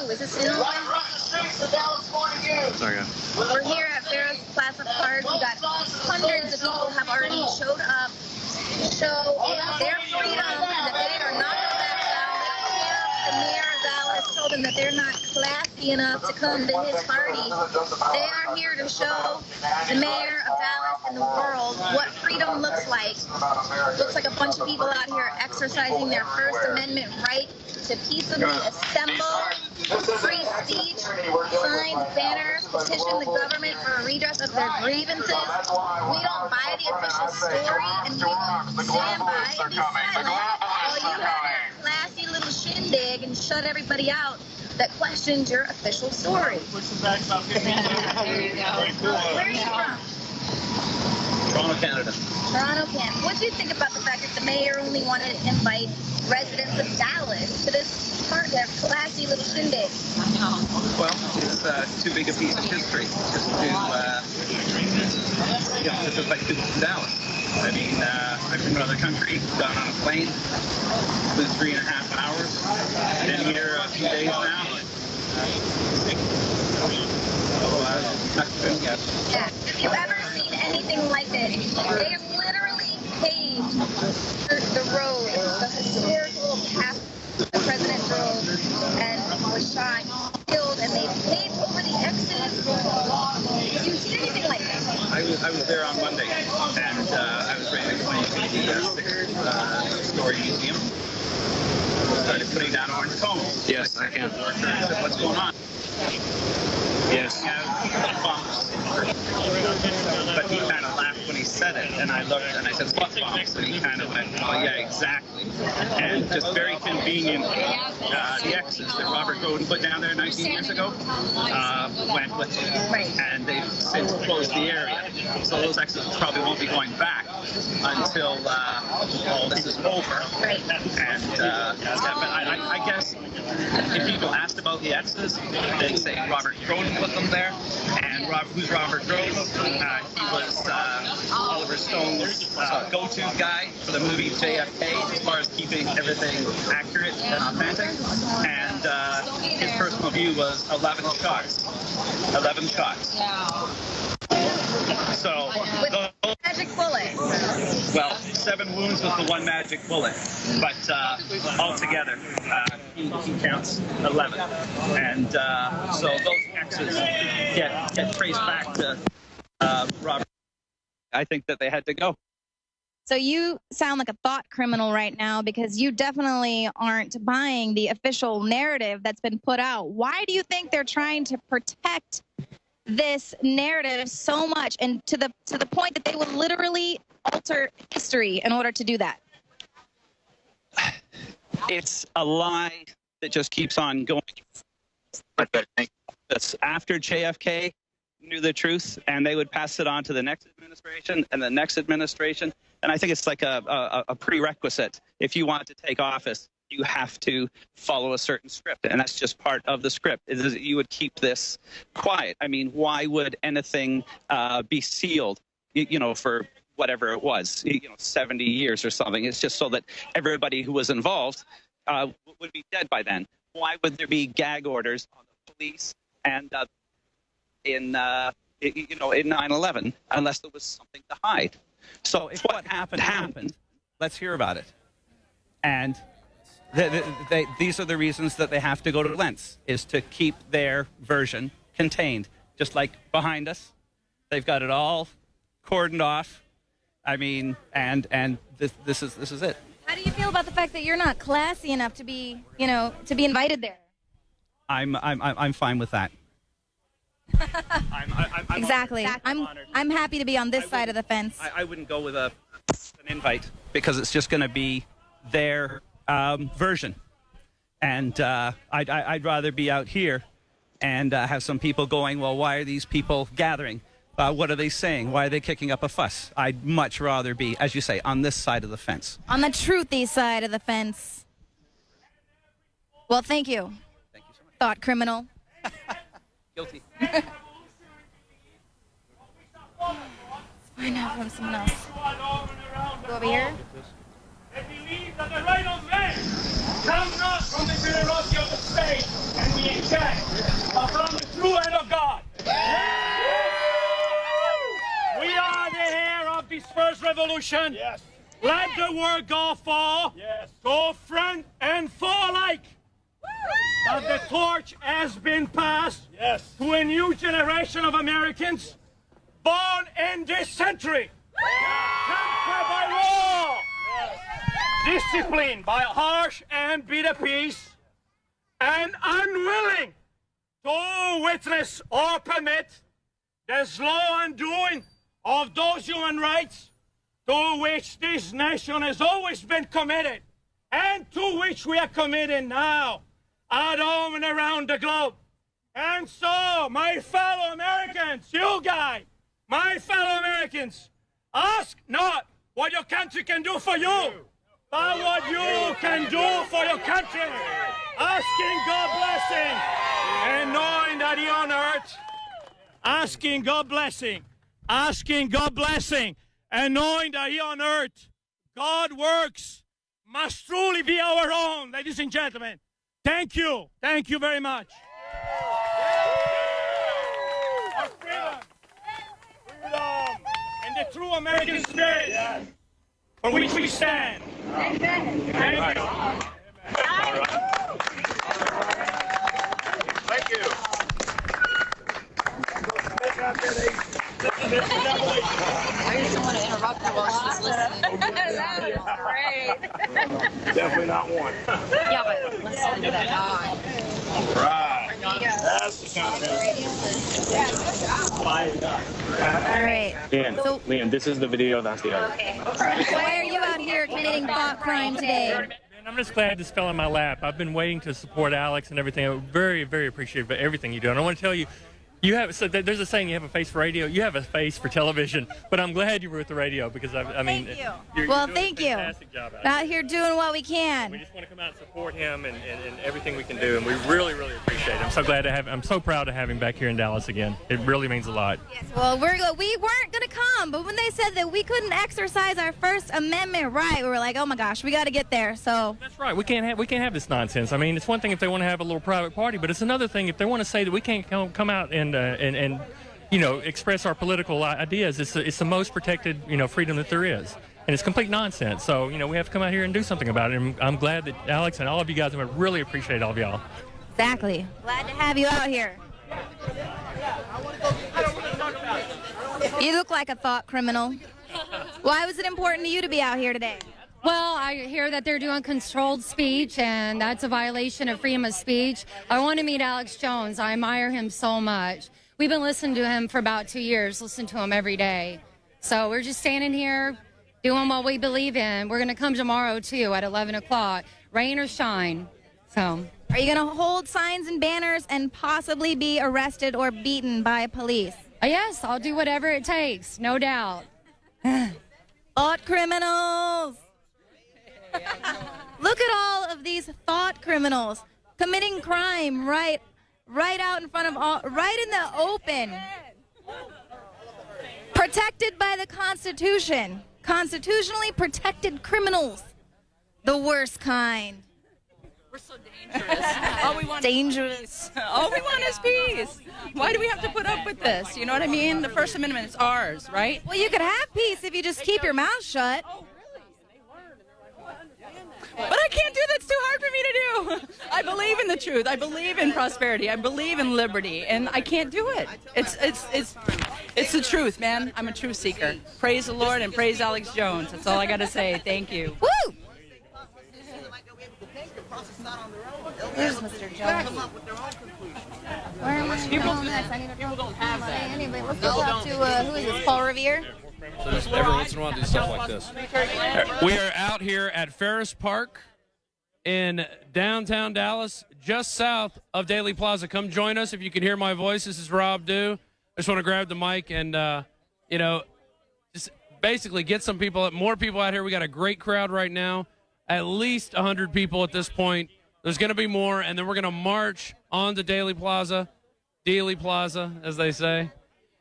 Is this in Oakland? Sorry. We're here at Dealey Plaza Park. We got hundreds of people have already showed up to show their freedom and that they are not going to back down. They don't care if the mayor of Dallas told them that they're not classy enough to come to his party. They are here to show the mayor of Dallas and the world what freedom looks like. Looks like a bunch of people out here exercising their First Amendment right to peaceably assemble, free speech, sign banners, petition the government for a redress of their grievances. We don't buy the official story, and we won't stand by and be silent while you have a classy little shindig and shut everybody out that questions your official story. There you go. Where are you from? Toronto, Canada. Toronto, Canada. What do you think about the fact that the mayor only wanted to invite residents of Dallas to this part, their classy little shindig? I know. Well, it's too big a piece of history just to, just invite people from Dallas. I mean, I'm from another country, gone on a plane, flew 3.5 hours, been here a few days now. Yeah. Have you ever seen anything like this? They have literally paved the road, the historic little path the president drove and was shot, killed, and they paved over the X's. Have you seen anything like this? I was there on Monday, and I was ready to claim the six-story museum. Started putting down orange cones. Yes, I can. Said, what's going on? Yes. Bombs. But he kind of laughed when he said it, and I looked and I said, what bombs? And he kind of went, oh yeah, exactly. And just very convenient, the X's that Robert Groden put down there 19 years ago went with it. And they've since closed the area. So those X's probably won't be going back until all this is over. Right. And but I guess if people asked about the X's, they'd say Robert Groden put them there. And who's Robert Groden? He was Oliver Stone's go-to guy for the movie JFK as far as keeping everything accurate and authentic. And his personal view was 11 shots. 11 shots. So those Magic bullet. well, 7 wounds with the 1 magic bullet, but altogether he counts 11, and so those X's get traced back to Robert. I think that they had to go. So you sound like a thought criminal right now because you definitely aren't buying the official narrative that's been put out. Why do you think they're trying to protect this narrative so much, and to the point that they would literally alter history in order to do that? It's a lie that just keeps on going. That's after JFK knew the truth, and they would pass it on to the next administration and the next administration. And I think it's like a prerequisite. If you want to take office, you have to follow a certain script, and that's just part of the script. You would keep this quiet. I mean, why would anything be sealed, for whatever it was, 70 years or something? It's just so that everybody who was involved would be dead by then. Why would there be gag orders on the police and in 9/11 unless there was something to hide? So if what happened, let's hear about it. And these are the reasons that they have to go to lengths, is to keep their version contained. Just like behind us, they've got it all cordoned off. I mean, and this is it. How do you feel about the fact that you're not classy enough to be, to be invited there? I'm fine with that. I'm exactly. honored. I'm happy to be on this side of the fence. I wouldn't go with an invite because it's just going to be their version, and I'd rather be out here and have some people going, well, why are these people gathering? What are they saying? Why are they kicking up a fuss? I'd much rather be, as you say, on this side of the fence. On the truthy side of the fence. Well, thank you. Thank you so much. Thought criminal. Guilty. Let's find out from someone else. Go over here. They believe that the right of man comes not from the generosity of the state, and we accept Constitution. Yes. Let the word go for. Yes. Go front and for alike. That the torch has been passed Yes. to a new generation of Americans born in this century. Tempered by law. Disciplined by harsh and bitter peace, and unwilling to witness or permit the slow undoing of those human rights to which this nation has always been committed, and to which we are committed now, at home and around the globe. And so, my fellow Americans, you guys, my fellow Americans, ask not what your country can do for you, but what you can do for your country. Asking God blessing and knowing that He on earth. Asking God blessing. Asking God blessing and knowing that He on earth. God works must truly be our own, ladies and gentlemen. Thank you. Thank you very much. Our freedom. Freedom. And the true American spirit. Yes. For which we stand. Amen. Thank you. Thank you. I just don't want to interrupt her while she's listening. That was great. Definitely not one. Yeah, but listen to that dog. Right. That's the kind All right. Liam, this is the video, that's the other. Why are you out here committing thought crime today? Man, I'm just glad this fell in my lap. I've been waiting to support Alex and everything. I'm very, very appreciative of everything you do. And I want to tell you, there's a saying, you have a face for radio, you have a face for television. But I'm glad you were with the radio because, I mean, Thank you. You're Well, doing thank a you. fantastic job Out here doing what we We can. just want to come out and support him and everything we can do, and we really, really appreciate it. I'm so proud to have him back here in Dallas again. It really means a lot. Yes, well, we weren't going to come, but when they said that we couldn't exercise our First Amendment right, we were like, oh my gosh, we got to get there. So That's right. We can't have this nonsense. I mean, it's one thing if they want to have a little private party, but it's another thing if they want to say that we can't come out and express our political ideas. It's the most protected freedom that there is. And it's complete nonsense. So, we have to come out here and do something about it. And I'm glad that Alex and all of you guys, I really appreciate all of y'all. exactly. Glad to have you out here. You look like a thought criminal. Why was it important to you to be out here today? Well, I hear that they're doing controlled speech, and that's a violation of freedom of speech. I want to meet Alex Jones. I admire him so much. We've been listening to him for about 2 years, listen to him every day. So we're just standing here doing what we believe in. We're going to come tomorrow, too, at 11 o'clock, rain or shine. So, Are you going to hold signs and banners and possibly be arrested or beaten by police? yes, I'll do whatever it takes, no doubt. Thought criminals! Look at all of these thought criminals committing crime right out in front of all, right in the open. Protected by the Constitution. Constitutionally protected criminals. The worst kind. We're so dangerous. All we want Dangerous. all we want is peace. Why do we have to put up with this? You know what I mean? The First Amendment is ours, right? Well, you could have peace if you just keep your mouth shut. But I can't do that. It's too hard for me to do. I believe in the truth. I believe in prosperity. I believe in liberty, and I can't do it. It's the truth, man. I'm a truth seeker. Praise the Lord and praise Alex Jones. That's all I got to say. Thank you. Woo! Here's Mr. Jones. Where am I going next? I need to People don't have that. Anyway, let's go talk to, who is this, Paul Revere? So just every once in a while do stuff like this. We are out here at Ferris Park in downtown Dallas, just south of Dealey Plaza. Come join us if you can hear my voice. This is Rob Dew. I just want to grab the mic and, just basically get some people, more people out here. We got a great crowd right now, at least 100 people at this point. There's going to be more, and then we're going to march on to Dealey Plaza, as they say.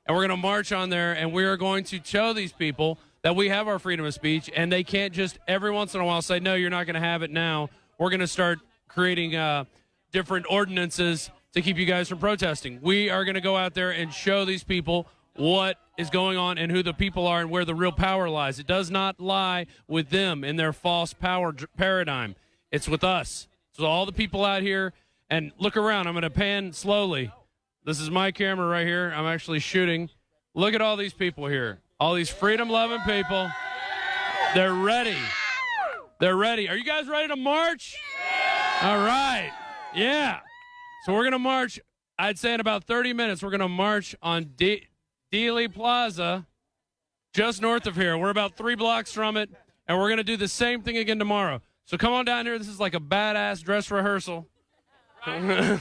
And we're going to march on there, and we are going to show these people that we have our freedom of speech, and they can't just every once in a while say, no, you're not going to have it now. We're going to start creating different ordinances to keep you guys from protesting. We are going to go out there and show these people what is going on and who the people are and where the real power lies. It does not lie with them in their false power paradigm. It's with us. So all the people out here, and look around. I'm going to pan slowly. This is my camera right here. I'm actually shooting. Look at all these people here. All these freedom-loving people. They're ready. They're ready. Are you guys ready to march? All right. Yeah. So we're going to march, I'd say in about 30 minutes, we're going to march on Dealey Plaza, just north of here. We're about 3 blocks from it, and we're going to do the same thing again tomorrow. So come on down here. This is like a badass dress rehearsal. And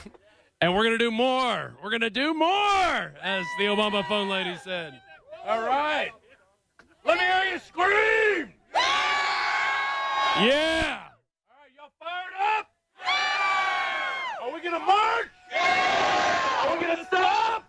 we're going to do more. We're going to do more, as the Obama phone lady said. All right. Let me hear you scream! Yeah. All right, y'all fired up? Are we gonna march? Are we gonna stop?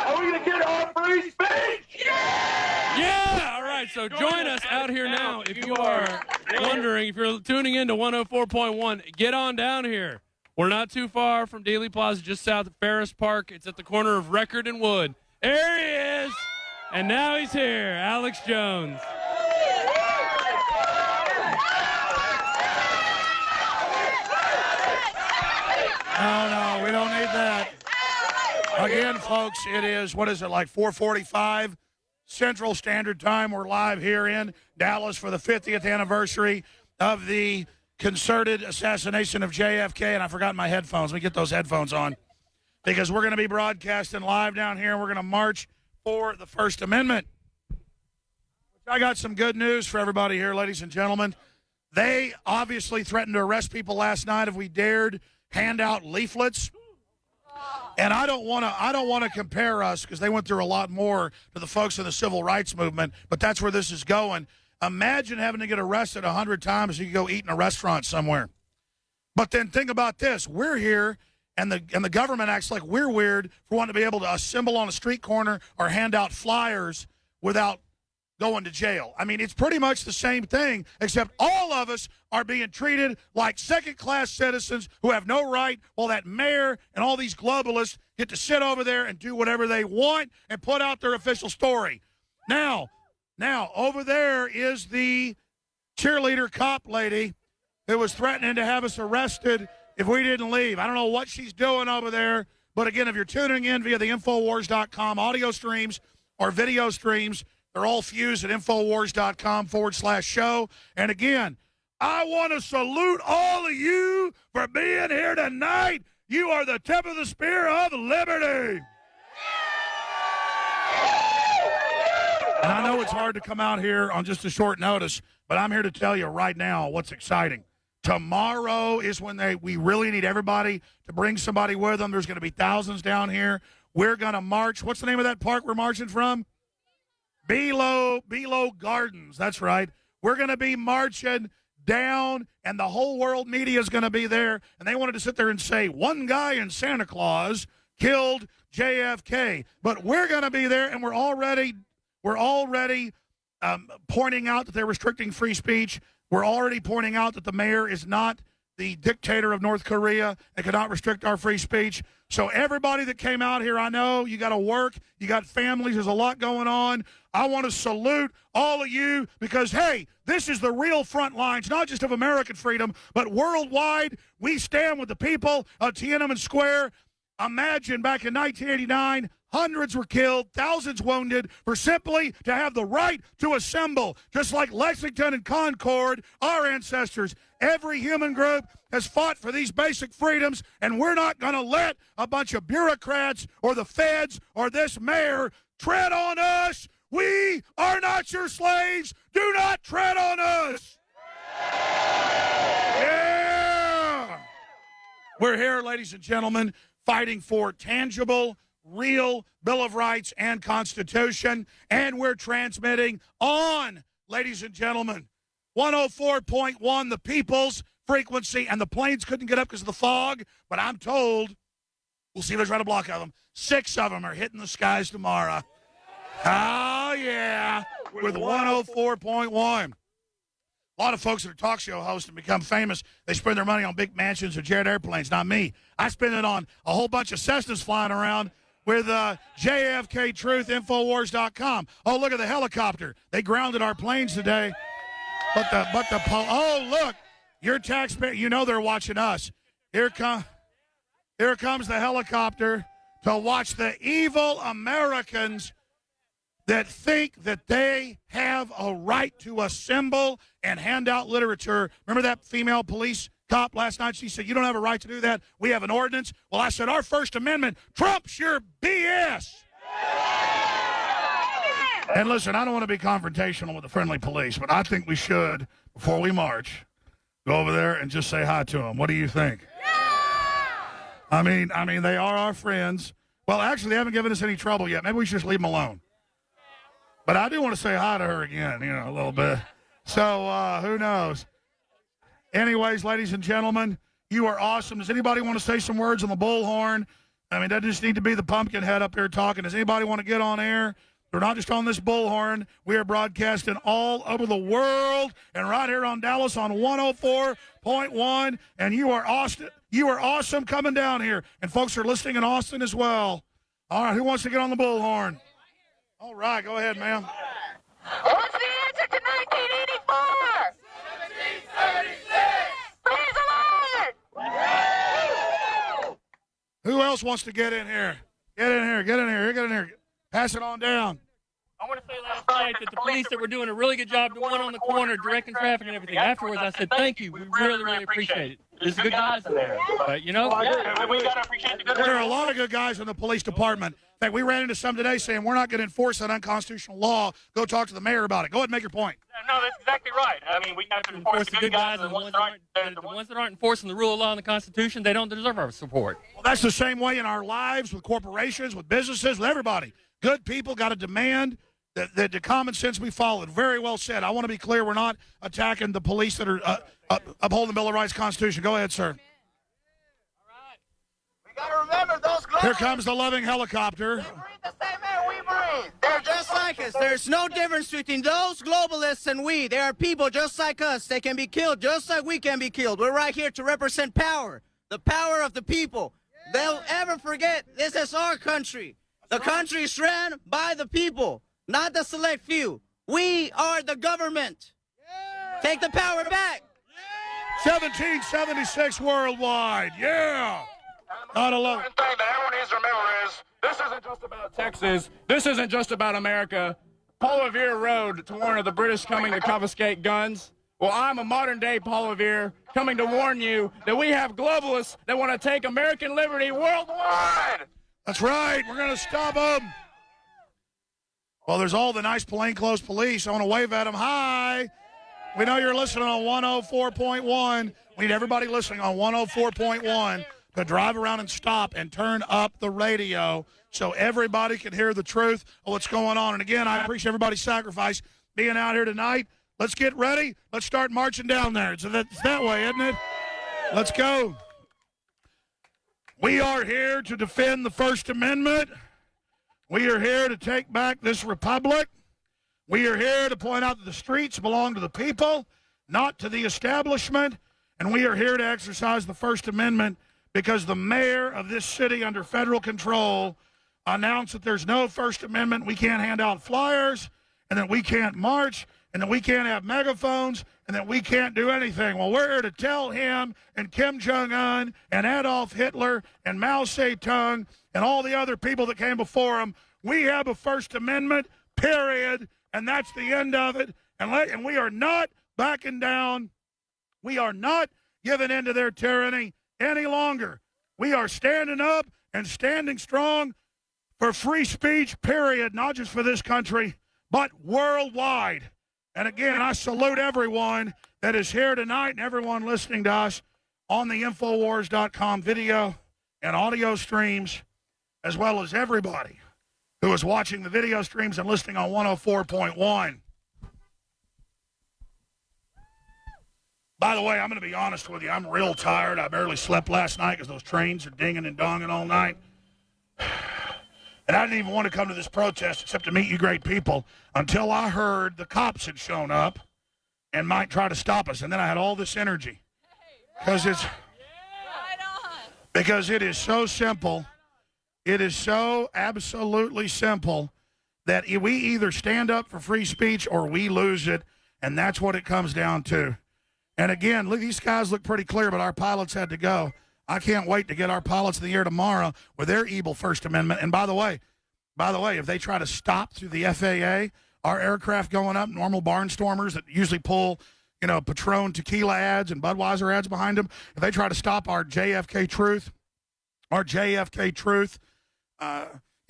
Are we gonna get our free speech? Yeah. All right. So join us out here now. If you are wondering, if you're tuning in to 104.1, get on down here. We're not too far from Dealey Plaza, just south of Ferris Park. It's at the corner of Record and Wood. There he is. And now he's here, Alex Jones. No, we don't need that. Again, folks, it is, what is it, like 4:45 Central Standard Time. We're live here in Dallas for the 50th anniversary of the concerted assassination of JFK. And I forgot my headphones. Let me get those headphones on. Because we're going to be broadcasting live down here, and we're going to march for the First Amendment. I got some good news for everybody here, ladies and gentlemen. They obviously threatened to arrest people last night if we dared hand out leaflets. And I don't want to compare us, because they went through a lot more, to the folks in the civil rights movement, but that's where this is going. Imagine having to get arrested 100 times so you can go eat in a restaurant somewhere. But then think about this. We're here, and the government acts like we're weird for wanting to be able to assemble on a street corner or hand out flyers without going to jail. I mean, it's pretty much the same thing, except all of us are being treated like second-class citizens who have no right, while that mayor and all these globalists get to sit over there and do whatever they want and put out their official story. Now, over there is the cheerleader cop lady who was threatening to have us arrested if we didn't leave. I don't know what she's doing over there, but again, if you're tuning in via the infowars.com audio streams or video streams, they're all fused at infowars.com/show. And again, I want to salute all of you for being here tonight. You are the tip of the spear of liberty. And I know it's hard to come out here on just a short notice, but I'm here to tell you right now what's exciting. Tomorrow is when we really need everybody to bring somebody with them. There's going to be thousands down here. We're going to march. What's the name of that park we're marching from? Below Gardens. That's right. We're going to be marching down, and the whole world media is going to be there. And they wanted to sit there and say, one guy in Santa Claus killed JFK. But we're going to be there, and we're already pointing out that they're restricting free speech. We're already pointing out that the mayor is not the dictator of North Korea and cannot restrict our free speech. So everybody that came out here, I know you got to work, you got families, there's a lot going on. I want to salute all of you because, hey, this is the real front lines, not just of American freedom, but worldwide. We stand with the people of Tiananmen Square. Imagine back in 1989, hundreds were killed, thousands wounded for simply to have the right to assemble. Just like Lexington and Concord, our ancestors, every human group has fought for these basic freedoms, and we're not going to let a bunch of bureaucrats or the feds or this mayor tread on us. We are not your slaves. Do not tread on us. Yeah. We're here, ladies and gentlemen, fighting for tangible, real Bill of Rights and Constitution, and we're transmitting on, ladies and gentlemen, 104.1, the people's frequency, and the planes couldn't get up because of the fog, but I'm told, we'll see if there's right a block of them, 6 of them are hitting the skies tomorrow. Oh, yeah, with 104.1. A lot of folks that are talk show hosts and become famous, they spend their money on big mansions or jet airplanes. Not me. I spend it on a whole bunch of Cessnas flying around with JFK Truth, infowars.com. Oh, look at the helicopter. They grounded our planes today. Oh, look, your taxpayer, you know they're watching us. Here comes the helicopter to watch the evil Americans that think that they have a right to assemble and hand out literature. Remember that female police cop last night? She said, you don't have a right to do that. We have an ordinance. Well, I said, our First Amendment trumps your BS. And listen, I don't want to be confrontational with the friendly police, but I think we should, before we march, go over there and just say hi to them. What do you think? I mean, they are our friends. Well, actually, they haven't given us any trouble yet. Maybe we should just leave them alone. But I do want to say hi to her again, a little bit. So who knows? Anyways, ladies and gentlemen, you are awesome. Does anybody want to say some words on the bullhorn? I mean, that just need to be the pumpkin head up here talking. Does anybody want to get on air? We're not just on this bullhorn. We are broadcasting all over the world and right here on Dallas on 104.1. And you are awesome. You are awesome coming down here. And folks are listening in Austin as well. All right, who wants to get on the bullhorn? All right, go ahead, ma'am. What's the answer to 1984? 1776. Praise the Lord. Who else wants to get in here? Get in here, get in here, get in here. Pass it on down. I want to say last night that the police that were doing a really good job, the one on the corner directing traffic and everything. Afterwards, I said, thank you. We really, really appreciate it. There's good guys in there. But, we got to appreciate the good. There are a lot of good guys in the police department. In fact, we ran into some today saying we're not going to enforce that unconstitutional law. Go talk to the mayor about it. Go ahead and make your point. No, that's exactly right. I mean, we have to enforce the good guys, and the ones that aren't enforcing the rule of law and the Constitution, they don't deserve our support. Well, that's the same way in our lives, with corporations, with businesses, with everybody. Good people got to demand that the common sense be followed. Very well said. I want to be clear. We're not attacking the police that are upholding the Bill of Rights, Constitution. Go ahead, sir. We got to remember those globalists. Here comes the loving helicopter. They breathe the same air we breathe. They're just like us. There's no difference between those globalists and we. They are people just like us. They can be killed just like we can be killed. We're right here to represent power, the power of the people. They'll ever forget this is our country. The country is ran by the people, not the select few. We are the government. Take the power back. 1776 worldwide. Yeah. Not alone. One thing that everyone needs to remember is this isn't just about Texas. This isn't just about America. Paul Revere Road to warn of the British coming to confiscate guns. Well, I'm a modern-day Paul Revere coming to warn you that we have globalists that want to take American liberty worldwide. That's right. We're going to stop them. Well, there's all the nice plainclothes police. I want to wave at them. Hi. We know you're listening on 104.1. We need everybody listening on 104.1 to drive around and stop and turn up the radio so everybody can hear the truth of what's going on. And, again, I appreciate everybody's sacrifice being out here tonight. Let's get ready. Let's start marching down there. So that's that way, isn't it? Let's go. We are here to defend the First Amendment. We are here to take back this republic. We are here to point out that the streets belong to the people, not to the establishment. And we are here to exercise the First Amendment because the mayor of this city under federal control announced that there's no First Amendment. We can't hand out flyers, and that we can't march, and that we can't have megaphones, and that we can't do anything. Well, we're here to tell him and Kim Jong-un and Adolf Hitler and Mao Zedong and all the other people that came before him, we have a First Amendment, period, and that's the end of it. And we are not backing down. We are not giving in to their tyranny any longer. We are standing up and standing strong for free speech, period, not just for this country, but worldwide. And again, I salute everyone that is here tonight and everyone listening to us on the Infowars.com video and audio streams, as well as everybody who is watching the video streams and listening on 104.1. By the way, I'm going to be honest with you. I'm real tired. I barely slept last night because those trains are dinging and donging all night. And I didn't even want to come to this protest except to meet you great people until I heard the cops had shown up and might try to stop us. And then I had all this energy because it is so simple. It is so absolutely simple that we either stand up for free speech or we lose it, and that's what it comes down to. And again, look, these skies look pretty clear, but our pilots had to go. I can't wait to get our pilots in the air tomorrow with their evil First Amendment. And by the way, if they try to stop through the FAA, our aircraft going up, normal barnstormers that usually pull, Patron tequila ads and Budweiser ads behind them, if they try to stop our JFK Truth,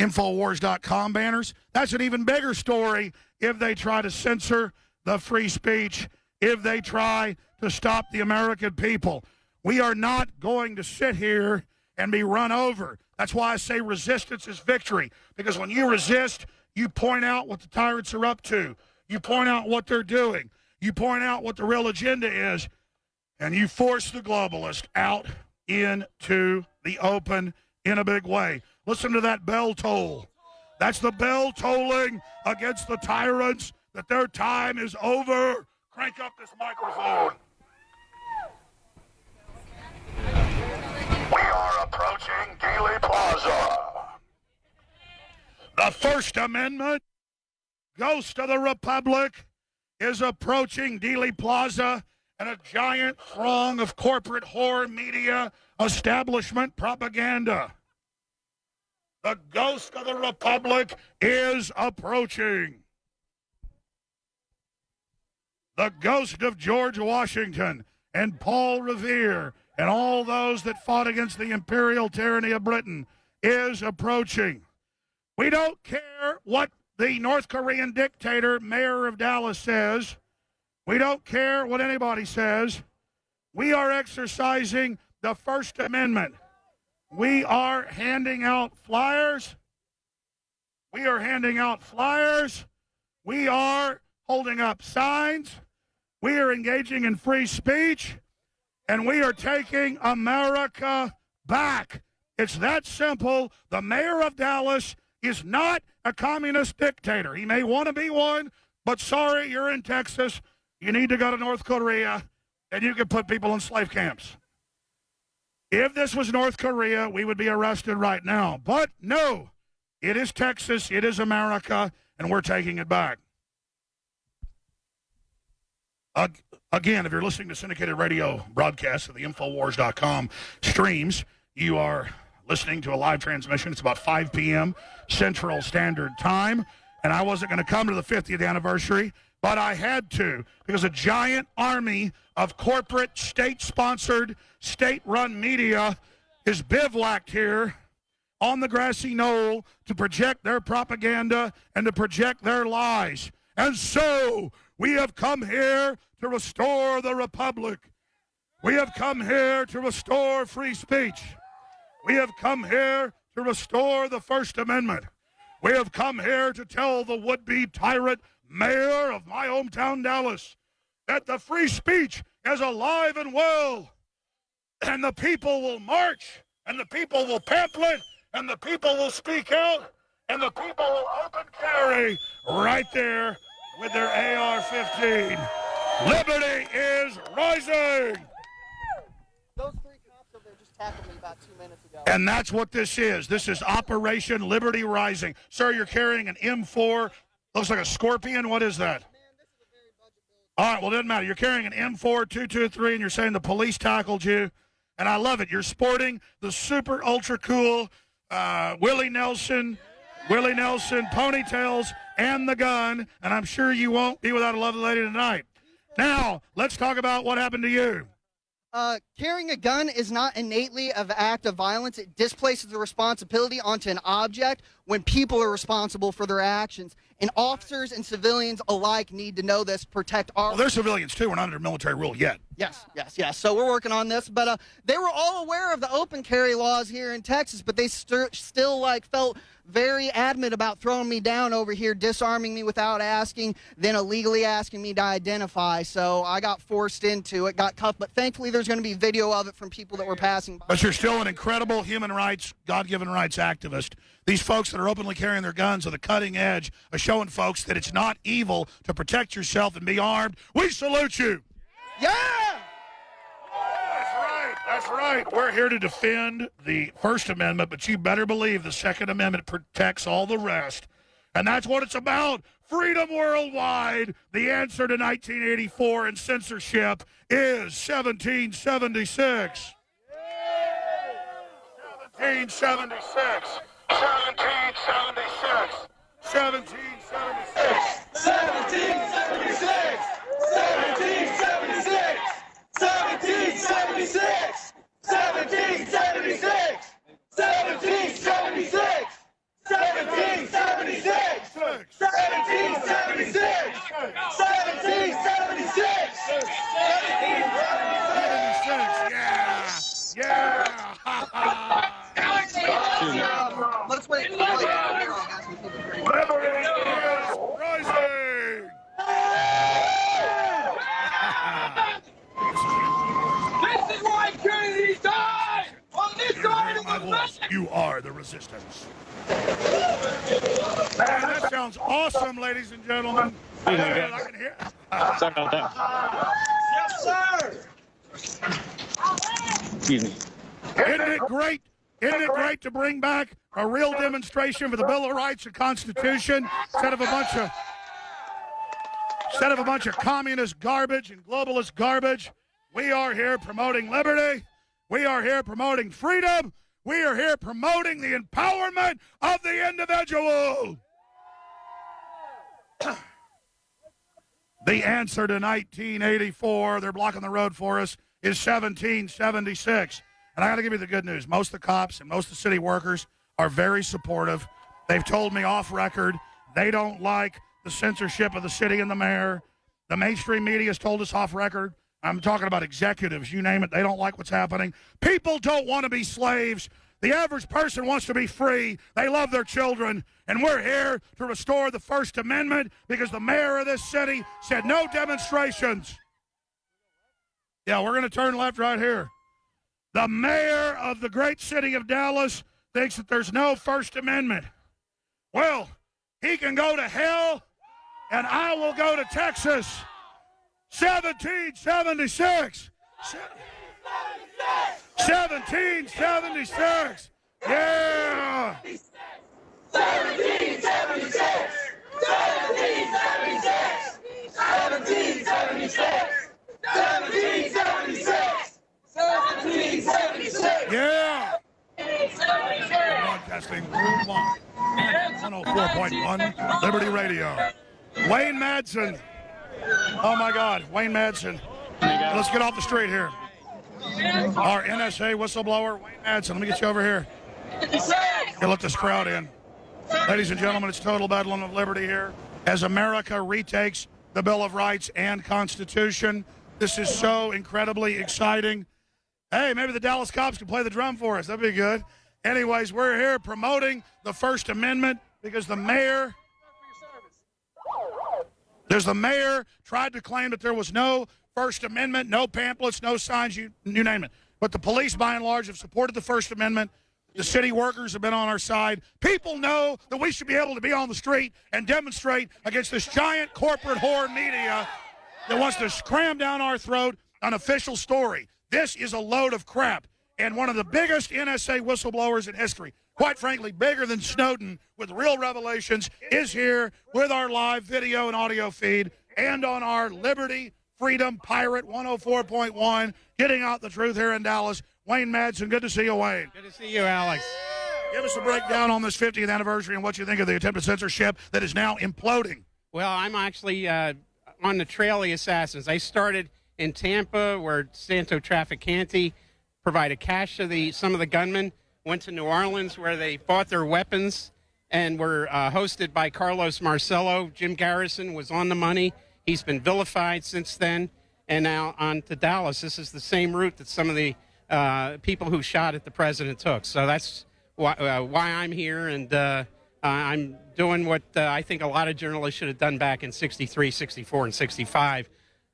Infowars.com banners, that's an even bigger story if they try to censor the free speech, if they try to stop the American people. We are not going to sit here and be run over. That's why I say resistance is victory, because when you resist, you point out what the tyrants are up to. You point out what they're doing. You point out what the real agenda is, and you force the globalist out into the open in a big way. Listen to that bell toll. That's the bell tolling against the tyrants that their time is over. Crank up this microphone. We are approaching Dealey Plaza. The First Amendment, ghost of the Republic, is approaching Dealey Plaza, and a giant throng of corporate whore media establishment propaganda. The ghost of the Republic is approaching. The ghost of George Washington and Paul Revere and all those that fought against the imperial tyranny of Britain is approaching. We don't care what the North Korean dictator, mayor of Dallas, says. We don't care what anybody says. We are exercising the First Amendment. We are handing out flyers. We are handing out flyers. We are holding up signs. We are engaging in free speech. And we are taking America back. It's that simple. The mayor of Dallas is not a communist dictator. He may want to be one, but sorry, you're in Texas. You need to go to North Korea, and you can put people in slave camps. If this was North Korea, we would be arrested right now. But no, it is Texas, it is America, and we're taking it back. Again, if you're listening to syndicated radio broadcasts of the Infowars.com streams, you are listening to a live transmission. It's about 5 p.m. Central Standard Time, and I wasn't going to come to the 50th anniversary, but I had to, because a giant army of corporate, state-sponsored, state-run media is bivouacked here on the grassy knoll to project their propaganda and to project their lies. And so we have come here to restore the Republic. We have come here to restore free speech. We have come here to restore the First Amendment. We have come here to tell the would-be tyrant mayor of my hometown, Dallas, that the free speech is alive and well, and the people will march, and the people will pamphlet, and the people will speak out, and the people will open carry right there with their AR-15. Liberty is rising! Those three cops over there just tackled me about 2 minutes ago. And that's what this is. This is Operation Liberty Rising. Sir, you're carrying an M4. Looks like a Scorpion. What is that? All right, well, it doesn't matter. You're carrying an M4 223, and you're saying the police tackled you. And I love it. You're sporting the super ultra cool Willie Nelson ponytails and the gun, and I'm sure you won't be without a lovely lady tonight. Now, let's talk about what happened to you. Carrying a gun is not innately an act of violence. It displaces the responsibility onto an object when people are responsible for their actions. And officers and civilians alike need to know this, protect our... Well, they're civilians, too. We're not under military rule yet. Yes. So we're working on this. But they were all aware of the open carry laws here in Texas, but they still, felt very adamant about throwing me down over here, disarming me without asking, then illegally asking me to identify. So I got forced into it, got cuffed. But thankfully, there's going to be video of it from people that were passing by. But you're still an incredible human rights, God-given rights activist. These folks that are openly carrying their guns are the cutting edge of showing folks that it's not evil to protect yourself and be armed. We salute you. Yeah! That's That's right. We're here to defend the First Amendment, but you better believe the Second Amendment protects all the rest. And that's what it's about. Freedom worldwide. The answer to 1984 and censorship is 1776. 1776. 1776. 1776. 1776. 1776. 1776. 1776. 1776. 1776. 1776. 1776. Yeah. Let's wait. Liberty is rising. This is why Kennedy died! On this side of the voice. You are the resistance. Man, that sounds awesome, ladies and gentlemen. I can hear. Sorry about that. Yes, sir! Excuse me. Isn't it great? Isn't it great to bring back a real demonstration for the Bill of Rights and Constitution instead of a bunch of communist garbage and globalist garbage? We are here promoting liberty. We are here promoting freedom. We are here promoting the empowerment of the individual. The answer to 1984, they're blocking the road for us, is 1776. And I got to give you the good news. Most of the cops and most of the city workers are very supportive. They've told me off record they don't like the censorship of the city and the mayor. The mainstream media has told us off record. I'm talking about executives, you name it. They don't like what's happening. People don't want to be slaves. The average person wants to be free. They love their children. And we're here to restore the First Amendment because the mayor of this city said no demonstrations. Yeah, we're going to turn left right here. The mayor of the great city of Dallas thinks that there's no First Amendment. Well, he can go to hell, and I will go to Texas. 1776. 1776. Yeah. 1776. 1776. 1776. 1776. 1776. Yeah. Broadcasting worldwide. 104.1 Liberty Radio. Wayne Madsen. Oh, my God. Wayne Madsen. Let's get off the street here. Our NSA whistleblower, Wayne Madsen. Let me get you over here. Let this crowd in. Ladies and gentlemen, it's total bedlam of liberty here as America retakes the Bill of Rights and Constitution. This is so incredibly exciting. Hey, maybe the Dallas cops can play the drum for us. That'd be good. Anyways, we're here promoting the First Amendment because the mayor tried to claim that there was no First Amendment, no pamphlets, no signs, you name it. But the police, by and large, have supported the First Amendment. The city workers have been on our side. People know that we should be able to be on the street and demonstrate against this giant corporate whore media that wants to cram down our throat an official story. This is a load of crap. And one of the biggest NSA whistleblowers in history, quite frankly, bigger than Snowden with real revelations, is here with our live video and audio feed and on our Liberty Freedom Pirate 104.1, getting out the truth here in Dallas. Wayne Madsen, good to see you, Wayne. Good to see you, Alex. Give us a breakdown on this 50th anniversary and what you think of the attempted censorship that is now imploding. Well, I'm actually on the trail of the assassins. I started in Tampa, where Santo Trafficante provided cash to some of the gunmen, went to New Orleans, where they bought their weapons and were hosted by Carlos Marcello. Jim Garrison was on the money. He's been vilified since then. And now on to Dallas. This is the same route that some of the people who shot at the president took. So that's why I'm here, and I'm doing what I think a lot of journalists should have done back in 63, 64, and 65.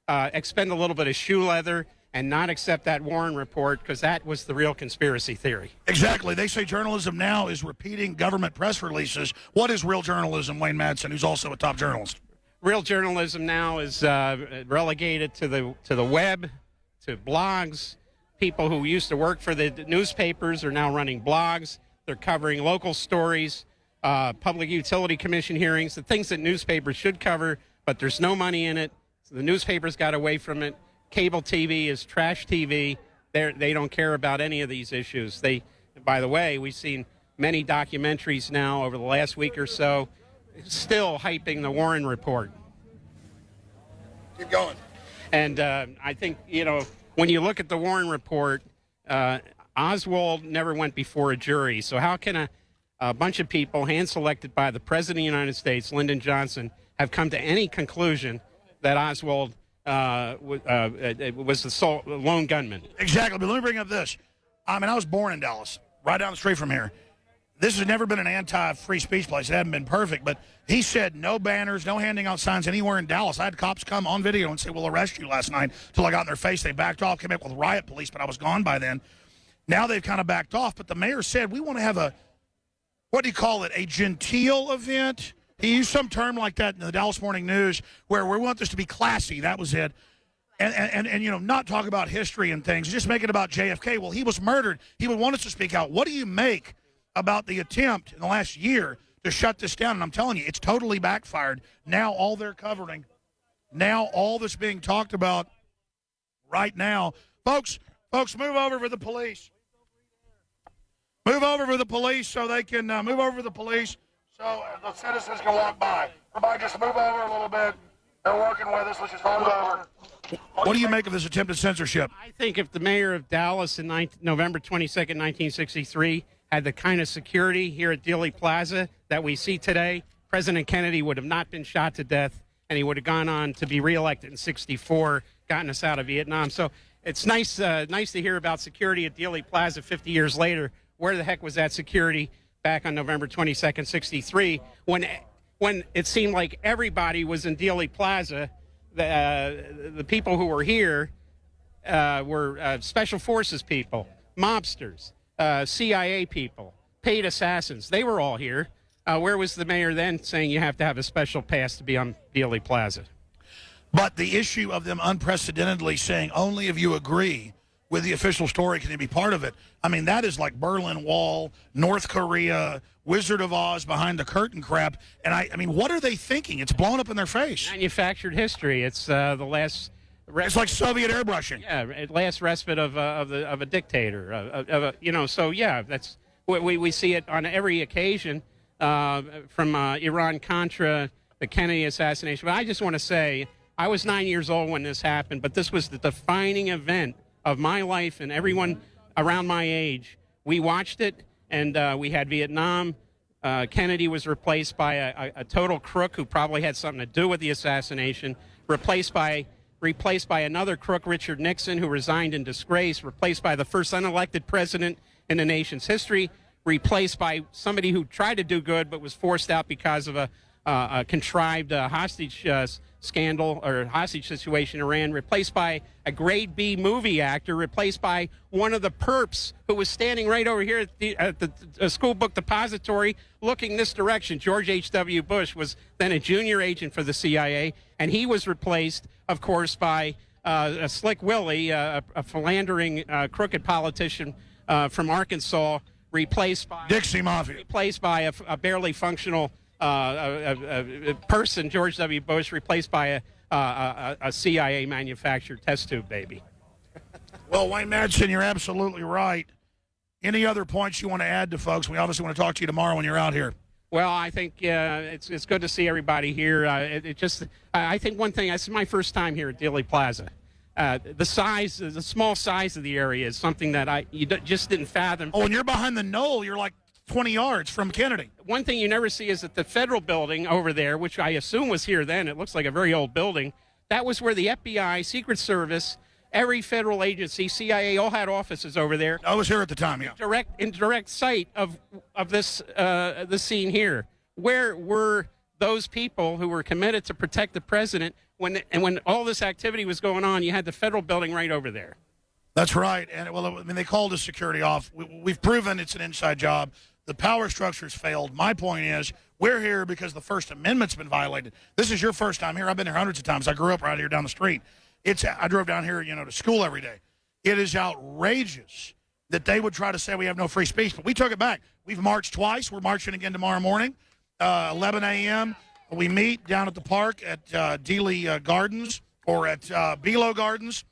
Expend a little bit of shoe leather and not accept that Warren report, because that was the real conspiracy theory. Exactly. They say journalism now is repeating government press releases. What is real journalism, Wayne Madsen, who's also a top journalist? Real journalism now is relegated to the web, to blogs, people who used to work for the newspapers are now running blogs. They're covering local stories, Public Utility Commission hearings, the things that newspapers should cover, but there's no money in it. So the newspapers got away from it. Cable TV is trash TV. They don't care about any of these issues. By the way, we've seen many documentaries now over the last week or so still hyping the Warren Report. Keep going. And I think, when you look at the Warren Report, Oswald never went before a jury. So how can a bunch of people hand-selected by the President of the United States, Lyndon Johnson, have come to any conclusion that Oswald was the lone gunman? Exactly. But let me bring up this. I was born in Dallas, right down the street from here. This has never been an anti-free speech place. It hasn't been perfect, but he said no banners, no handing out signs anywhere in Dallas. I had cops come on video and say, we'll arrest you last night, until I got in their face. They backed off, came up with riot police, but I was gone by then. Now they've kind of backed off, but the mayor said, we want to have what do you call it, a genteel event? He used some term like that in the Dallas Morning News, where we want this to be classy. That was it. And not talk about history and things, just make it about JFK. Well, he was murdered. He would want us to speak out. What do you make about the attempt in the last year to shut this down? And I'm telling you, it's totally backfired. Now all they're covering, now all that's being talked about right now. Folks, move over for the police. Move over for the police so they can move over for the police so the citizens can walk by. Everybody just move over a little bit. They're working with us. Let's just move over. What do you make of this attempted censorship? I think if the mayor of Dallas in November 22nd, 1963 had the kind of security here at Dealey Plaza that we see today, President Kennedy would have not been shot to death, and he would have gone on to be reelected in 64, gotten us out of Vietnam. So it's nice to hear about security at Dealey Plaza 50 years later. Where the heck was that security back on November 22nd, 63, when it seemed like everybody was in Dealey Plaza? The people who were here were special forces people, mobsters, CIA people, paid assassins. They were all here. Where was the mayor then saying you have to have a special pass to be on Dealey Plaza? But the issue of them unprecedentedly saying only if you agree with the official story can you be part of it. That is like Berlin Wall, North Korea, Wizard of Oz behind the curtain crap. And what are they thinking? It's blown up in their face. Manufactured history. It's the last. It's like Soviet airbrushing. Yeah, last respite of a dictator. So yeah, that's we see it on every occasion, from Iran-Contra, the Kennedy assassination. But I just want to say, I was 9 years old when this happened, but this was the defining event of my life and everyone around my age. We watched it, and we had Vietnam. Kennedy was replaced by a total crook who probably had something to do with the assassination, replaced by another crook, Richard Nixon, who resigned in disgrace, replaced by the first unelected president in the nation's history, replaced by somebody who tried to do good but was forced out because of a contrived hostage scandal or hostage situation in Iran, replaced by a grade B movie actor, replaced by one of the perps who was standing right over here at the school book depository looking this direction. George H.W. Bush was then a junior agent for the CIA, and he was replaced, of course, by a Slick Willie, a philandering, crooked politician from Arkansas, replaced by Dixie Mafia, replaced by a barely functional person, George W. Bush, replaced by a CIA manufactured test tube baby. Well, Wayne Madsen, you're absolutely right. Any other points you want to add to folks? We obviously want to talk to you tomorrow when you're out here. Well, I think it's good to see everybody here. I think one thing, this is my first time here at Dealey Plaza. The small size of the area is something that you just didn't fathom. Oh, and you're behind the knoll. You're like 20 yards from Kennedy. One thing you never see is that the federal building over there, which I assume was here then, it looks like a very old building, that was where the FBI, Secret Service, every federal agency, CIA, all had offices over there. I was here at the time, yeah. In direct sight of this scene here. Where were those people who were committed to protect the president when all this activity was going on? You had the federal building right over there. That's right. And, they called us security off. We've proven it's an inside job. The power structure's failed. My point is, we're here because the First Amendment's been violated. This is your first time here. I've been here hundreds of times. I grew up right here down the street. I drove down here, to school every day. It is outrageous that they would try to say we have no free speech, but we took it back. We've marched twice. We're marching again tomorrow morning, 11 a.m. We meet down at the park at Dealey Gardens or at Below Gardens.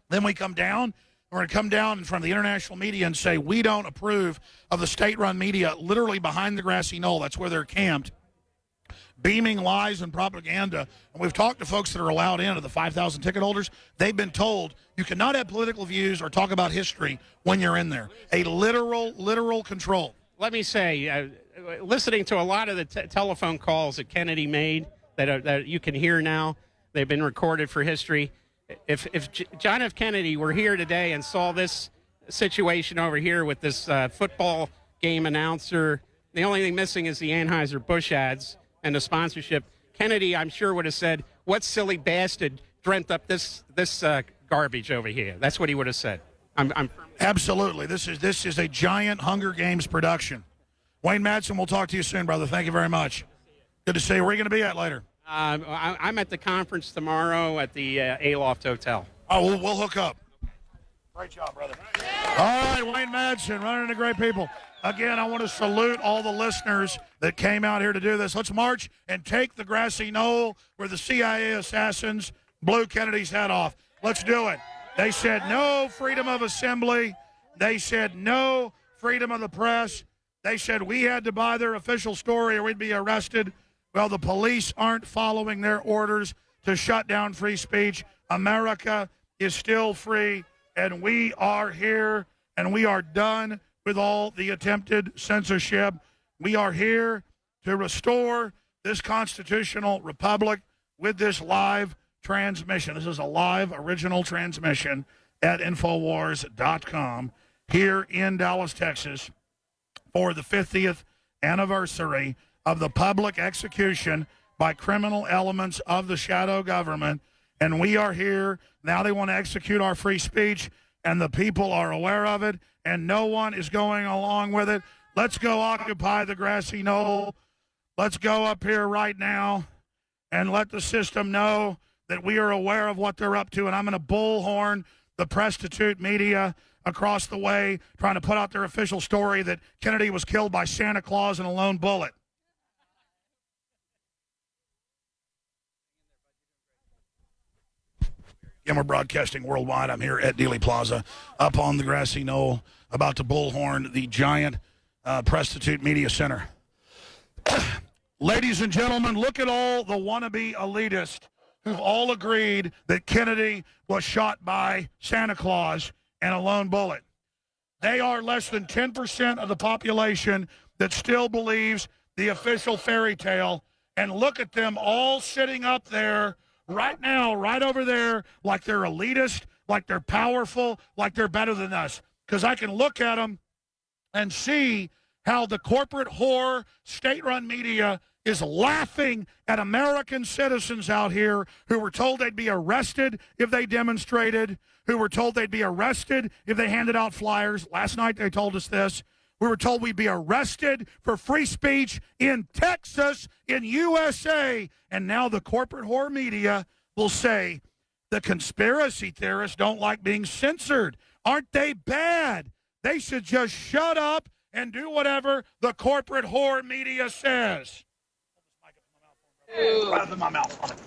Then we come down. We're going to come down in front of the international media and say we don't approve of the state-run media literally behind the grassy knoll. That's where they're camped, beaming lies and propaganda. And we've talked to folks that are allowed in, of the 5,000 ticket holders. They've been told you cannot have political views or talk about history when you're in there. A literal control. Let me say, listening to a lot of the telephone calls that Kennedy made that you can hear now, they've been recorded for history. If John F. Kennedy were here today and saw this situation over here with this football game announcer, the only thing missing is the Anheuser-Busch ads and the sponsorship, Kennedy, I'm sure, would have said, "What silly bastard dreamt up this garbage over here?" That's what he would have said. Absolutely. This is a giant Hunger Games production. Wayne Madsen, we'll talk to you soon, brother. Thank you very much. Good to see you. Where are you going to be at later? I'm at the conference tomorrow at the Aloft Hotel. Oh, we'll hook up. Great job, brother. All right, Wayne Madsen, running into great people. Again, I want to salute all the listeners that came out here to do this. Let's march and take the grassy knoll where the CIA assassins blew Kennedy's head off. Let's do it. They said no freedom of assembly. They said no freedom of the press. They said we had to buy their official story or we'd be arrested. Well, the police aren't following their orders to shut down free speech. America is still free, and we are here, and we are done with all the attempted censorship. We are here to restore this constitutional republic with this live transmission. This is a live original transmission at infowars.com here in Dallas, Texas, for the 50th anniversary of the public execution by criminal elements of the shadow government. And we are here. Now they want to execute our free speech, and the people are aware of it, and no one is going along with it. Let's go occupy the grassy knoll. Let's go up here right now and let the system know that we are aware of what they're up to. And I'm going to bullhorn the prostitute media across the way trying to put out their official story that Kennedy was killed by Santa Claus and a lone bullet. Again, we're broadcasting worldwide. I'm here at Dealey Plaza, up on the grassy knoll, about to bullhorn the giant prostitute media center. Ladies and gentlemen, look at all the wannabe elitists who've all agreed that Kennedy was shot by Santa Claus and a lone bullet. They are less than 10% of the population that still believes the official fairy tale. And look at them all sitting up there right now, right over there, like they're elitist, like they're powerful, like they're better than us. Because I can look at them and see how the corporate whore, state-run media is laughing at American citizens out here who were told they'd be arrested if they demonstrated, who were told they'd be arrested if they handed out flyers. Last night they told us this. We were told we'd be arrested for free speech in Texas, in USA. And now the corporate whore media will say the conspiracy theorists don't like being censored. Aren't they bad? They should just shut up and do whatever the corporate whore media says. Out of my mouth.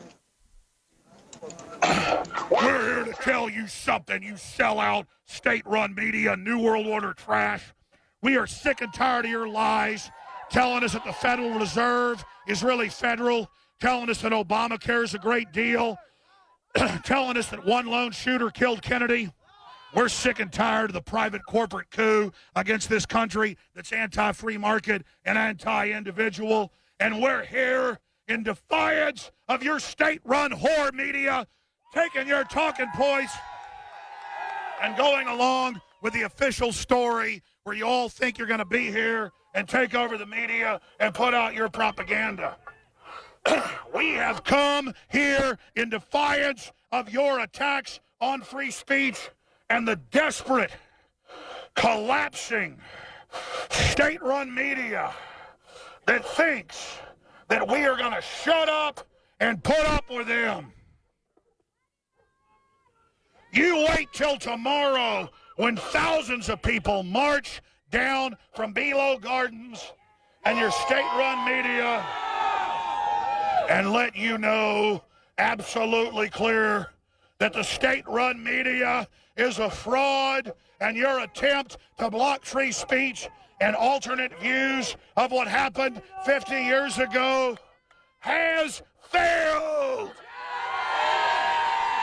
We're here to tell you something, you sellout state-run media, New World Order trash. We are sick and tired of your lies, telling us that the Federal Reserve is really federal, telling us that Obamacare is a great deal, telling us that one lone shooter killed Kennedy. We're sick and tired of the private corporate coup against this country that's anti-free market and anti-individual. And we're here in defiance of your state-run whore media, taking your talking points and going along with the official story where you all think you're going to be here and take over the media and put out your propaganda. We have come here in defiance of your attacks on free speech and the desperate, collapsing, state-run media that thinks that we are going to shut up and put up with them. You wait till tomorrow when thousands of people march down from Below Gardens and your state-run media and let you know absolutely clear that the state-run media is a fraud, and your attempt to block free speech and alternate views of what happened 50 years ago has failed.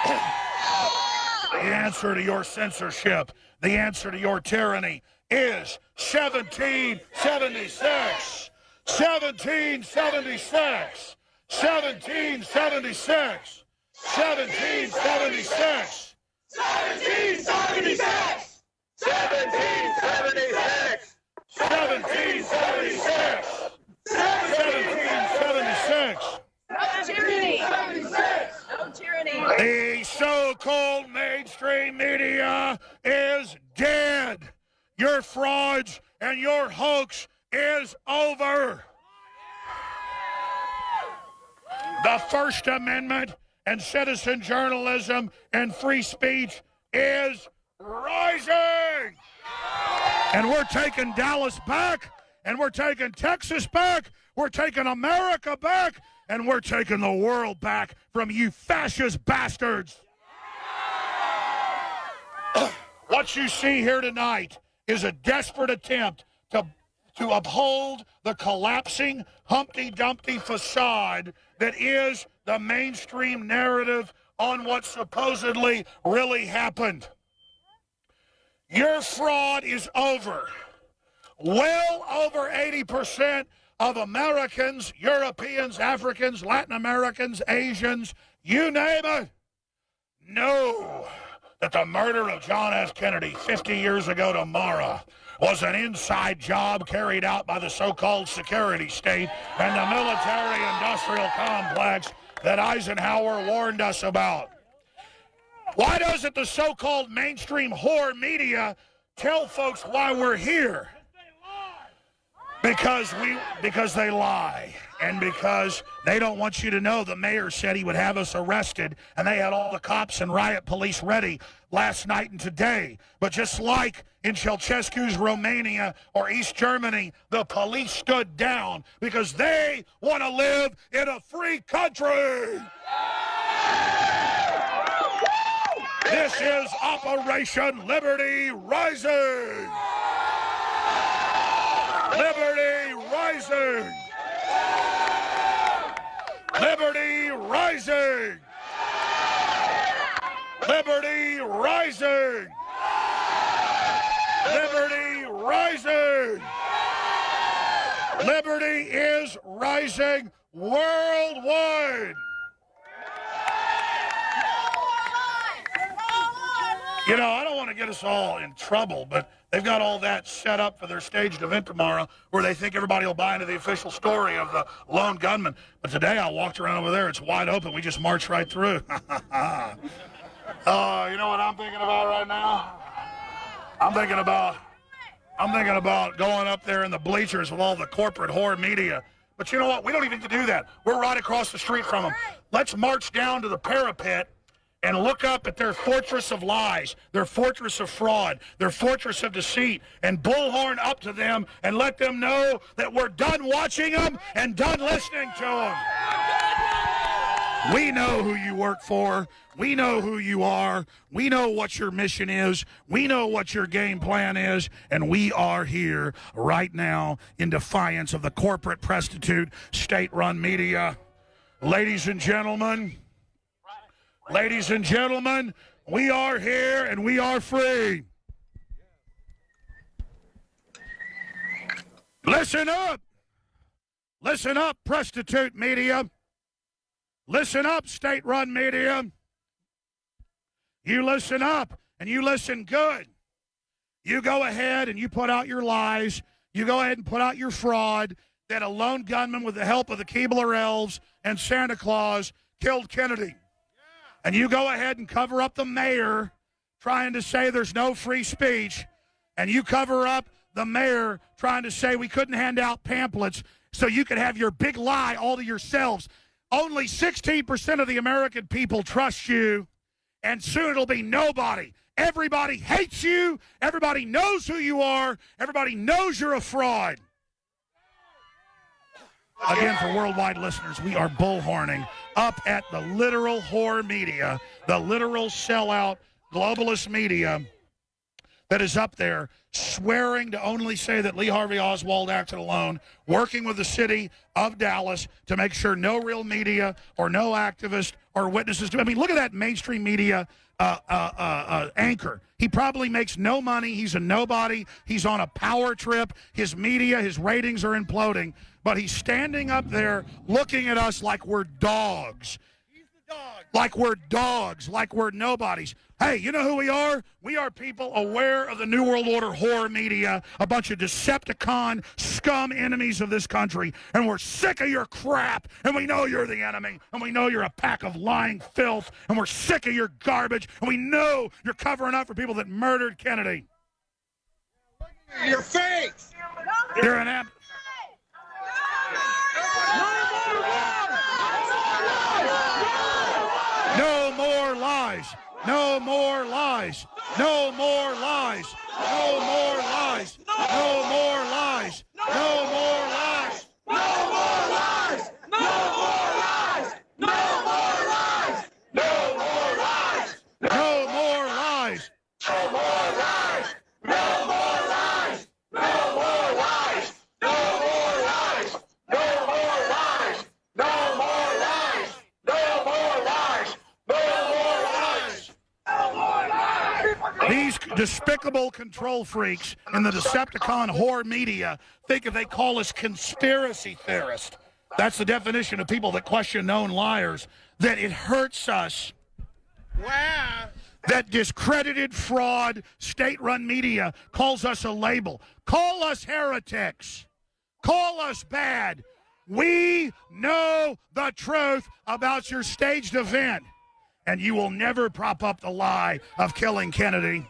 The answer to your censorship, the answer to your tyranny is 1776. 1776. 1776. 1776. 1776! 1776! 1776. 1776. No tyranny! 76! No tyranny! The so-called mainstream media is dead. Your frauds and your hoax is over. The First Amendment and citizen journalism and free speech is rising. And we're taking Dallas back, and we're taking Texas back, we're taking America back, and we're taking the world back from you fascist bastards. What you see here tonight is a desperate attempt to uphold the collapsing Humpty Dumpty facade that is the mainstream narrative on what supposedly really happened. Your fraud is over. Well over 80% of Americans, Europeans, Africans, Latin Americans, Asians, you name it, know that the murder of John F. Kennedy 50 years ago tomorrow was an inside job carried out by the so-called security state and the military-industrial complex that Eisenhower warned us about. Why doesn't the so-called mainstream whore media tell folks why we're here? Because they lie, and because they don't want you to know the mayor said he would have us arrested, and they had all the cops and riot police ready last night and today. But just like in Ceausescu's Romania or East Germany, the police stood down because they want to live in a free country. This is Operation Liberty Rising. Liberty Rising! Liberty Rising! Liberty Rising! Liberty Rising! Liberty is rising worldwide! You know, I don't want to get us all in trouble, but they've got all that set up for their staged event tomorrow where they think everybody will buy into the official story of the lone gunman. But today I walked around over there. It's wide open. We just marched right through. You know what I'm thinking about right now? I'm thinking about going up there in the bleachers with all the corporate whore media. But you know what? We don't even need to do that. We're right across the street from them. Let's march down to the parapet and look up at their fortress of lies, their fortress of fraud, their fortress of deceit, and bullhorn up to them and let them know that we're done watching them and done listening to them. We know who you work for. We know who you are. We know what your mission is. We know what your game plan is. And we are here right now in defiance of the corporate prostitute state-run media. Ladies and gentlemen, we are here and we are free. Listen up. Listen up, prostitute media. Listen up, state-run media. You listen up, and you listen good. You go ahead and you put out your lies. You go ahead and put out your fraud that a lone gunman with the help of the Keebler elves and Santa Claus killed Kennedy. And you go ahead and cover up the mayor trying to say there's no free speech. And you cover up the mayor trying to say we couldn't hand out pamphlets so you could have your big lie all to yourselves. Only 16% of the American people trust you. and soon it'll be nobody. Everybody hates you. Everybody knows who you are. Everybody knows you're a fraud. Again, for worldwide listeners, we are bullhorning up at the literal whore media, the literal sellout globalist media that is up there swearing to only say that Lee Harvey Oswald acted alone, working with the city of Dallas to make sure no real media or no activist or witnesses do. I mean, look at that mainstream media anchor. He probably makes no money. He's a nobody. He's on a power trip. His media, his ratings are imploding. But he's standing up there looking at us like we're dogs. Like we're dogs, like we're nobodies. Hey, you know who we are? We are people aware of the New World Order whore media, a bunch of Decepticon scum enemies of this country, and we're sick of your crap, and we know you're the enemy, and we know you're a pack of lying filth, and we're sick of your garbage, and we know you're covering up for people that murdered Kennedy. Your face! You're an app. No more lies. No more lies. No more lies. No more lies. No more lies. No more lies. No more lies! No more lies! No more lies! No more lies! No more lies. No more lies! No more lies! No more lies! No more lies! No more lies! No more lies! No more lies! No more lies! These despicable control freaks in the Decepticon whore media think if they call us conspiracy theorists, that's the definition of people that question known liars, that it hurts us. Wow! That discredited fraud state-run media calls us a label. Call us heretics. Call us bad. We know the truth about your staged event, and you will never prop up the lie of killing Kennedy.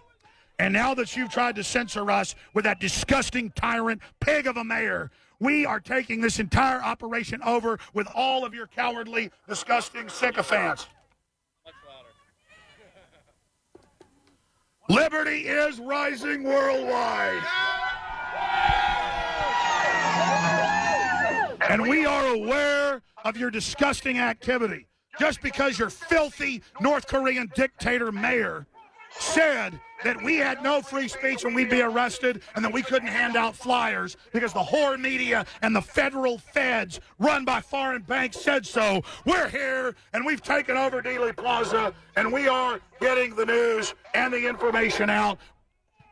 And now that you've tried to censor us with that disgusting tyrant pig of a mayor, we are taking this entire operation over with all of your cowardly, disgusting sycophants. Liberty is rising worldwide. And we are aware of your disgusting activity. Just because your filthy North Korean dictator mayor said that we had no free speech and we'd be arrested and that we couldn't hand out flyers because the whore media and the federal feds run by foreign banks said so. We're here and we've taken over Dealey Plaza and we are getting the news and the information out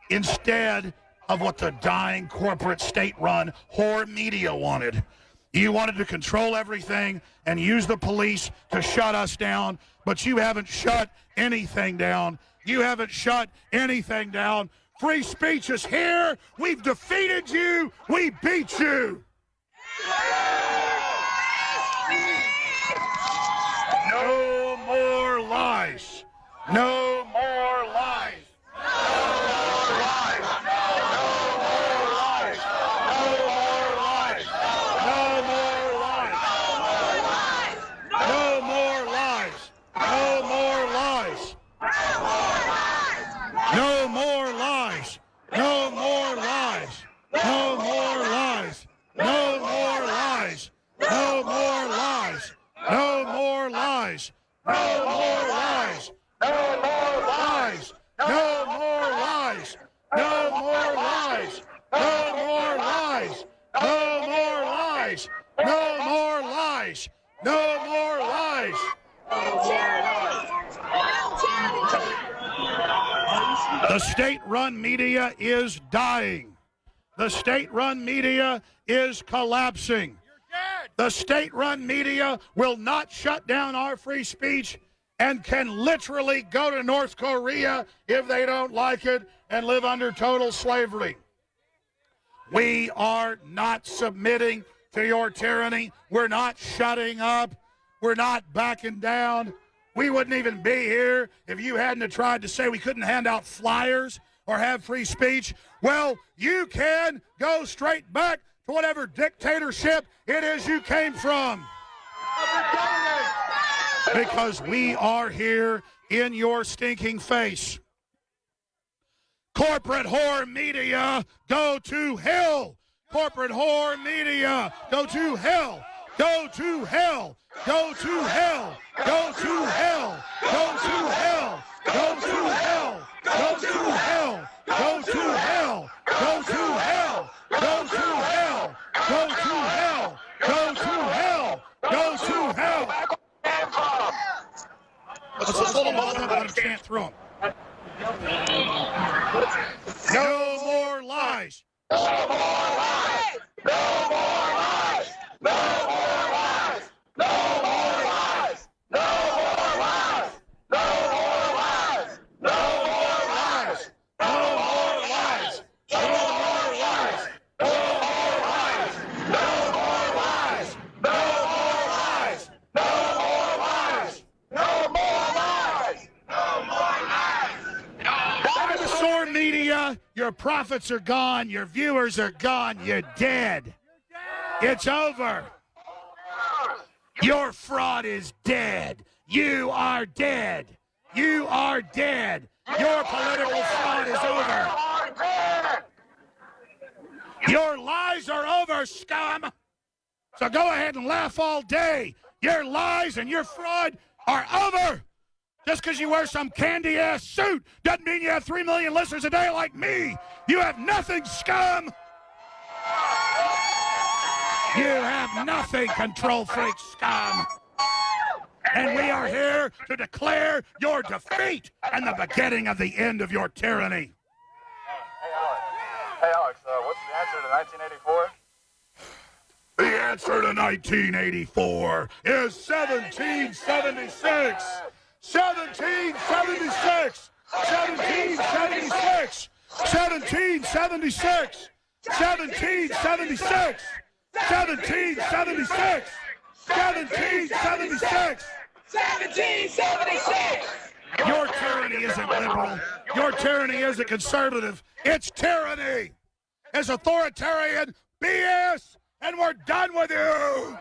instead of what the dying corporate state-run whore media wanted. You wanted to control everything and use the police to shut us down, but you haven't shut anything down. You haven't shut anything down. Free speech is here. We've defeated you. We beat you. No more lies. No more lies. No more lies. No more lies. No more lies. No more lies. No more lies. No more lies. No more lies. No more lies. No more lies. No more lies. No more lies. No more lies. No more lies. No more lies. The state-run media is dying. The state-run media is collapsing. The state-run media will not shut down our free speech and can literally go to North Korea if they don't like it and live under total slavery. We are not submitting to your tyranny. We're not shutting up. We're not backing down. We wouldn't even be here if you hadn't tried to say we couldn't hand out flyers or have free speech. Well, you can go straight back to whatever dictatorship it is you came from. Because we are here in your stinking face. Corporate whore media, go to hell. Corporate whore media, go to hell. Go to hell. Go to hell. Go to hell. Go to hell. Go to hell. Go to hell. Go to hell. Go to hell. Go to hell. Go to hell. Go to hell. Go to hell. Let's just hold them all up and let them chant through them. No more lies. No more lies. No more lies. No more lies. No more lies. No more lies. No more lies. No more lies. No more lies. No more lies. No more lies. No more lies. No more lies. No more lies. No more lies. No more lies. Dinosaur media, your profits are gone, your viewers are gone, you're dead. It's over. Your fraud is dead. You are dead. You are dead. Your political fraud is over. Your lies are over, scum. So go ahead and laugh all day. Your lies and your fraud are over. Just because you wear some candy-ass suit doesn't mean you have 3 million listeners a day like me. You have nothing, scum. You have nothing, control freak scum. And we are here to declare your defeat and the beginning of the end of your tyranny. Hey, Alex, what's the answer to 1984? The answer to 1984 is 1776. 1776. 1776. 1776. 1776. 1776. 1776. 1776. Your tyranny isn't liberal. Your tyranny isn't conservative. It's tyranny. It's authoritarian BS, and we're done with you.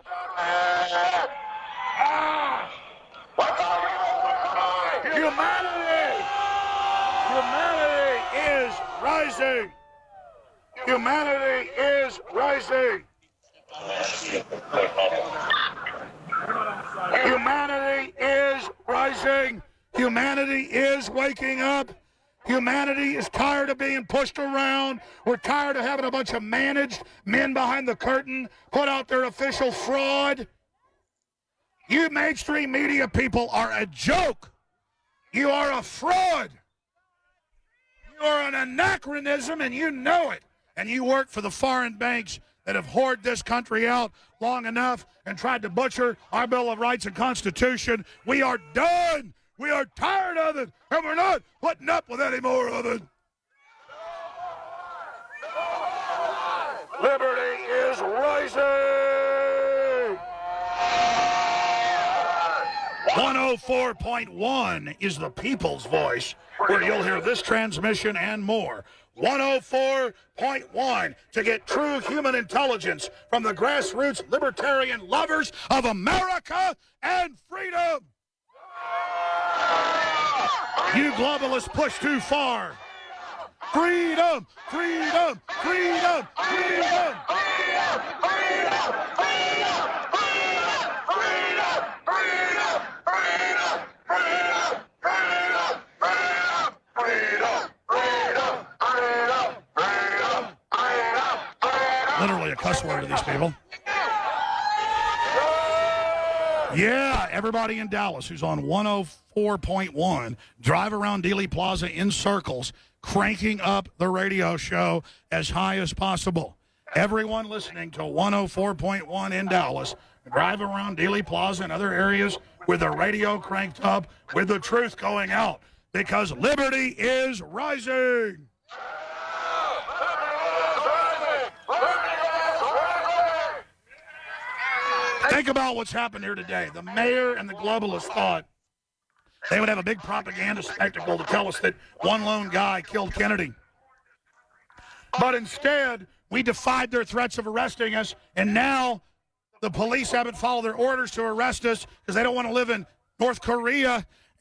Humanity is rising. Humanity is rising. Humanity is rising. Humanity is waking up. Humanity is tired of being pushed around. We're tired of having a bunch of managed men behind the curtain put out their official fraud. You mainstream media people are a joke. You are a fraud. You are an anachronism, and you know it. And you work for the foreign banks that have hoarded this country out long enough and tried to butcher our Bill of Rights and Constitution. We are done. We are tired of it, and we're not putting up with any more of it. Liberty is rising. 104.1 is the people's voice, where you'll hear this transmission and more. 104.1 to get true human intelligence from the grassroots libertarian lovers of America and freedom. You globalists push too far. Freedom, freedom, freedom, freedom. Literally a cuss word to these people. Yeah, everybody in Dallas who's on 104.1, drive around Dealey Plaza in circles, cranking up the radio show as high as possible. Everyone listening to 104.1 in Dallas, drive around Dealey Plaza and other areas with the radio cranked up, with the truth going out, because liberty is rising. Think about what's happened here today. The mayor and the globalists thought they would have a big propaganda spectacle to tell us that one lone guy killed Kennedy. But instead, we defied their threats of arresting us, and now the police haven't followed their orders to arrest us because they don't want to live in North Korea,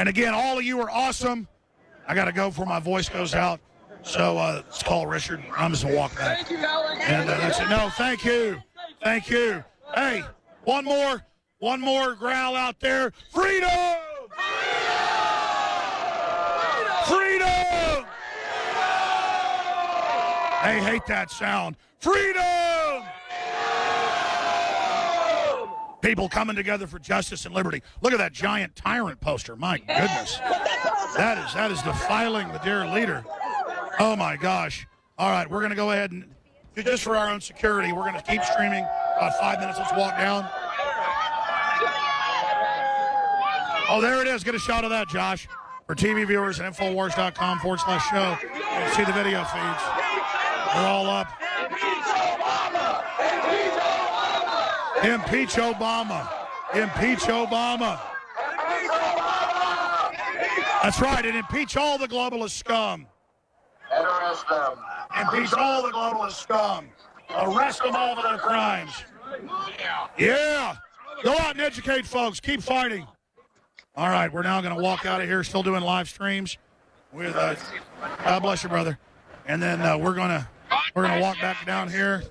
And again, all of you are awesome. I got to go before my voice goes out. So let's call Richard. I'm just going to walk back. Thank you, Alex. And that's it. No, thank you. Thank you. Hey, one more growl out there. Freedom! Freedom! They hate that sound. Freedom! People coming together for justice and liberty. Look at that giant tyrant poster. My goodness. That is defiling the dear leader. Oh, my gosh. All right, we're going to go ahead and, just for our own security, we're going to keep streaming. About 5 minutes. Let's walk down. Oh, there it is. Get a shot of that, Josh. For TV viewers at infowars.com/show. You can see the video feeds. They're all up. Impeach Obama. Impeach Obama. That's right, and impeach all the globalist scum. Arrest them. Impeach all the globalist scum. Arrest them all for their crimes. Yeah. Go out and educate folks. Keep fighting. All right, we're now going to walk out of here, still doing live streams with God bless you, brother. And then we're going to walk back down here,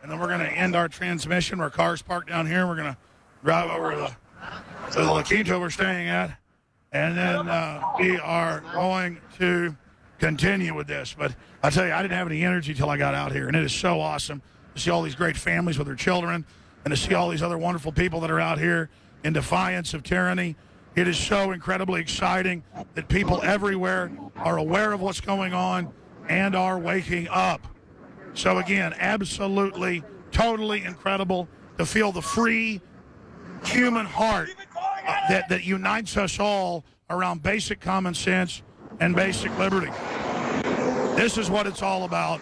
and then we're going to end our transmission. Our car's parked down here. We're going to drive over to the La Quinta we're staying at, and then we are going to continue with this. But I tell you, I didn't have any energy till I got out here, and it is so awesome to see all these great families with their children, and to see all these other wonderful people that are out here in defiance of tyranny. It is so incredibly exciting that people everywhere are aware of what's going on and are waking up. So again, absolutely, totally incredible to feel the free human heart that unites us all around basic common sense and basic liberty. This is what it's all about.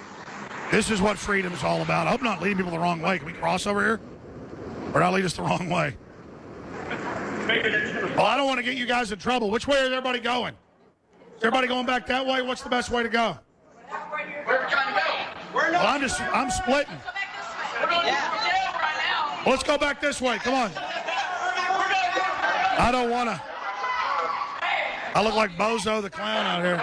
This is what freedom is all about. I hope not leading people the wrong way. Can we cross over here? Or not lead us the wrong way? Well, I don't want to get you guys in trouble. Which way is everybody going? Is everybody going back that way? What's the best way to go? Well, I'm splitting. Well, let's go back this way. Come on. I don't want to. I look like Bozo the Clown out here.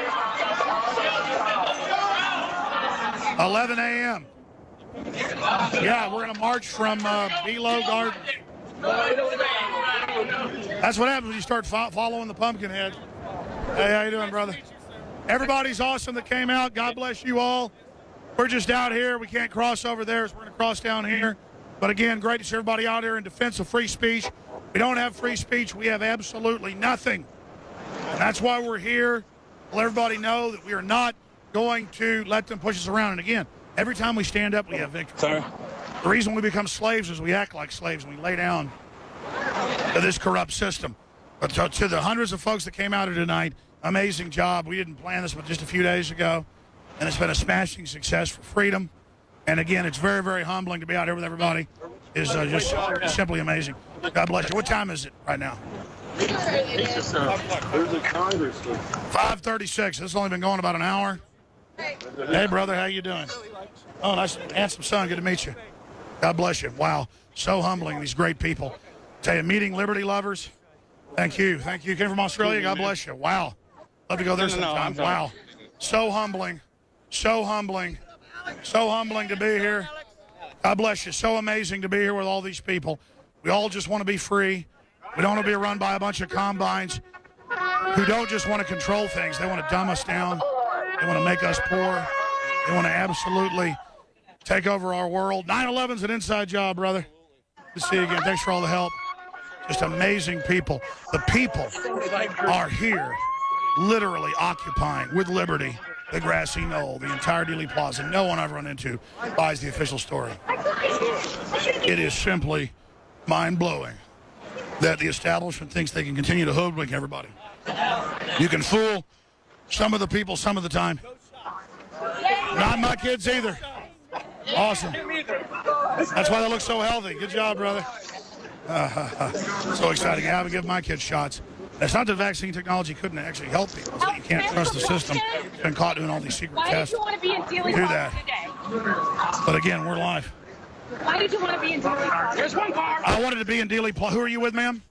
11 a.m. Yeah, we're going to march from Below Garden. That's what happens when you start following the Pumpkinhead. Hey, how you doing, brother? Everybody's awesome that came out. God bless you all. We're just out here. We can't cross over there, so we're going to cross down here. But again, great to see everybody out here in defense of free speech. We don't have free speech. We have absolutely nothing. And that's why we're here. Let everybody know that we are not going to let them push us around. And again, every time we stand up, we have victory. Sorry. The reason we become slaves is we act like slaves and we lay down to this corrupt system. But to the hundreds of folks that came out here tonight, amazing job. We didn't plan this but just a few days ago, and it's been a smashing success for freedom. And again, it's very, very humbling to be out here with everybody. It's just simply amazing. God bless you. What time is it right now? 5:36. This has only been going about an hour. Hey, brother, how you doing? Oh, nice, handsome son. Good to meet you. God bless you. Wow, so humbling. These great people. Tell you, meeting liberty lovers. Thank you. Thank you. Came from Australia. God bless you. Wow. Love to go there sometime. Wow. So humbling. So humbling. So humbling to be here. God bless you. So amazing to be here with all these people. We all just want to be free. We don't want to be run by a bunch of combines who don't just want to control things. They want to dumb us down. They want to make us poor. They want to absolutely take over our world. 9/11's an inside job, brother. Good to see you again. Thanks for all the help. Just amazing people. The people are here literally occupying with liberty the grassy knoll, the entire Dealey Plaza. No one I've run into buys the official story. It is simply mind-blowing that the establishment thinks they can continue to hoodwink everybody. You can fool some of the people some of the time. Not my kids either. Awesome. That's why they look so healthy. Good job, brother. So exciting. I haven't given my kids shots. It's not that vaccine technology couldn't actually help people. It's that you can't trust the system. It's been caught doing all these secret tests. Why did you want to be in Dealey Do Plaza that. today? But again, we're live. Why did you want to be in Dealey Plaza? There's one car. I wanted to be in Dealey Plaza. Who are you with, ma'am?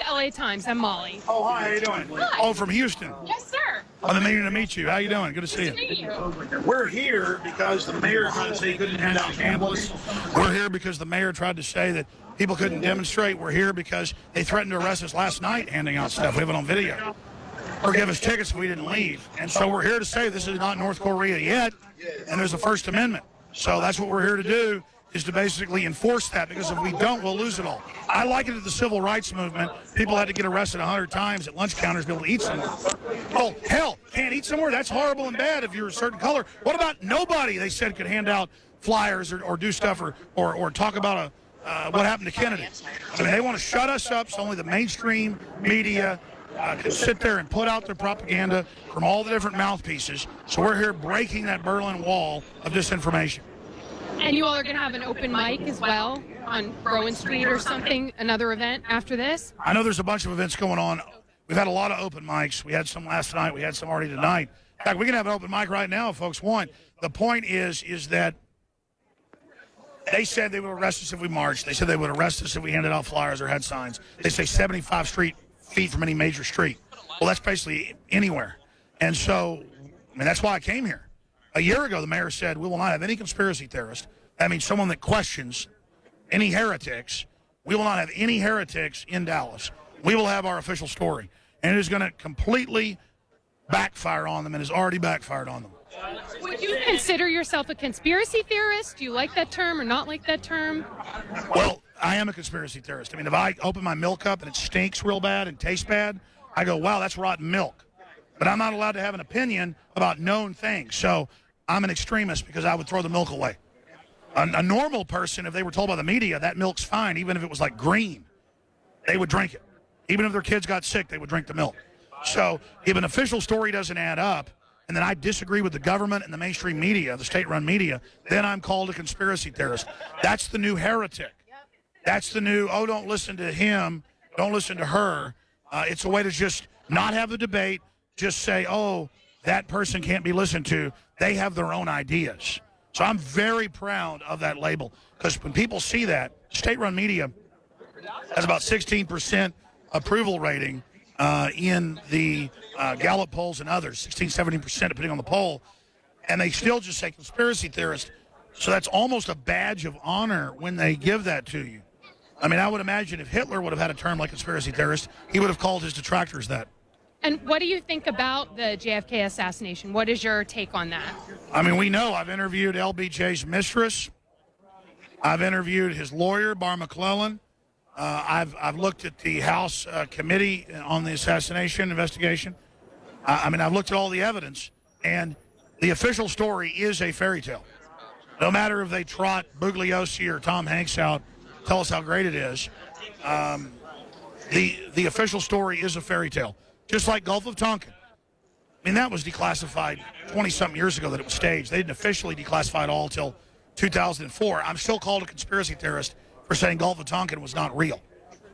LA Times. I'm Molly. Oh, hi. How you doing? Hi. Oh, from Houston. Yes, sir. I'm meaning to meet you. How you doing? Good to see you. Nice to meet you. We're here because the mayor tried to say he couldn't hand out pamphlets. We're here because the mayor tried to say that people couldn't demonstrate. We're here because they threatened to arrest us last night handing out stuff. We have it on video. Or give us tickets if we didn't leave. And so we're here to say this is not North Korea yet, and there's a First Amendment. So that's what we're here to do, is to basically enforce that, because if we don't, we'll lose it all. I liken it to the civil rights movement. People had to get arrested 100 times at lunch counters to be able to eat somewhere. Oh, hell, can't eat somewhere? That's horrible and bad if you're a certain color. What about nobody, they said, could hand out flyers or do stuff or talk about what happened to Kennedy? I mean, they want to shut us up so only the mainstream media can sit there and put out their propaganda from all the different mouthpieces. So we're here breaking that Berlin Wall of disinformation. And you all are going to have an open mic as well on Rowan Street or something, another event after this? I know there's a bunch of events going on. We've had a lot of open mics. We had some last night. We had some already tonight. In fact, we can have an open mic right now if folks want. The point is that they said they would arrest us if we marched. They said they would arrest us if we handed out flyers or had signs. They say 75 feet from any major street. Well, that's basically anywhere. And so, I mean, that's why I came here. A year ago, the mayor said, we will not have any conspiracy theorists. That means someone that questions any heretics. We will not have any heretics in Dallas. We will have our official story. And it is going to completely backfire on them, and has already backfired on them. Would you consider yourself a conspiracy theorist? Do you like that term or not like that term? Well, I am a conspiracy theorist. I mean, if I open my milk up and it stinks real bad and tastes bad, I go, wow, that's rotten milk. But I'm not allowed to have an opinion about known things. So I'm an extremist because I would throw the milk away. A normal person, if they were told by the media that milk's fine, even if it was like green, they would drink it. Even if their kids got sick, they would drink the milk. So if an official story doesn't add up, and then I disagree with the government and the mainstream media, the state-run media, then I'm called a conspiracy theorist. That's the new heretic. That's the new, oh, don't listen to him, don't listen to her. It's a way to just not have the debate, just say, oh, that person can't be listened to. They have their own ideas. So I'm very proud of that label, because when people see that, state-run media has about 16% approval rating in the Gallup polls and others, 16, 17%, depending on the poll, and they still just say conspiracy theorist. So that's almost a badge of honor when they give that to you. I mean, I would imagine if Hitler would have had a term like conspiracy theorist, he would have called his detractors that. And what do you think about the JFK assassination? What is your take on that? I mean, we know. I've interviewed LBJ's mistress. I've interviewed his lawyer, Bar McClellan. I've looked at the House committee on the assassination investigation. I mean, I've looked at all the evidence, and the official story is a fairy tale. No matter if they trot Bugliosi or Tom Hanks out, tell us how great it is. The official story is a fairy tale, just like Gulf of Tonkin. I mean, that was declassified 20-something years ago that it was staged. They didn't officially declassify it all until 2004. I'm still called a conspiracy theorist for saying Gulf of Tonkin was not real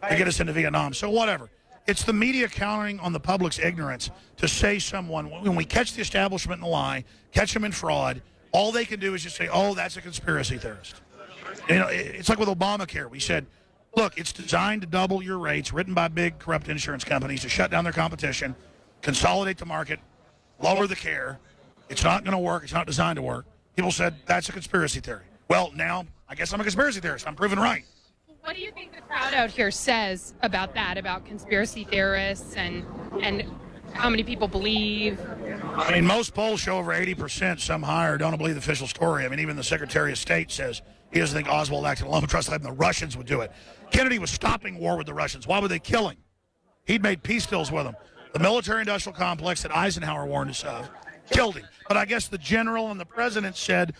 to get us into Vietnam. So whatever. It's the media counting on the public's ignorance to say someone, when we catch the establishment in a lie, catch them in fraud, all they can do is just say, oh, that's a conspiracy theorist. You know, it's like with Obamacare. We said, look, it's designed to double your rates, written by big corrupt insurance companies to shut down their competition, consolidate the market, lower the care. It's not going to work. It's not designed to work. People said, that's a conspiracy theory. Well, now, I guess I'm a conspiracy theorist. I'm proven right. What do you think the crowd out here says about that, about conspiracy theorists and how many people believe? I mean, most polls show over 80%, some higher, don't believe the official story. I mean, even the Secretary of State says he doesn't think Oswald acted alone, trust like the Russians would do it. Kennedy was stopping war with the Russians. Why would they kill him? He'd made peace deals with them. The military-industrial complex that Eisenhower warned us of killed him. But I guess the general and the president said,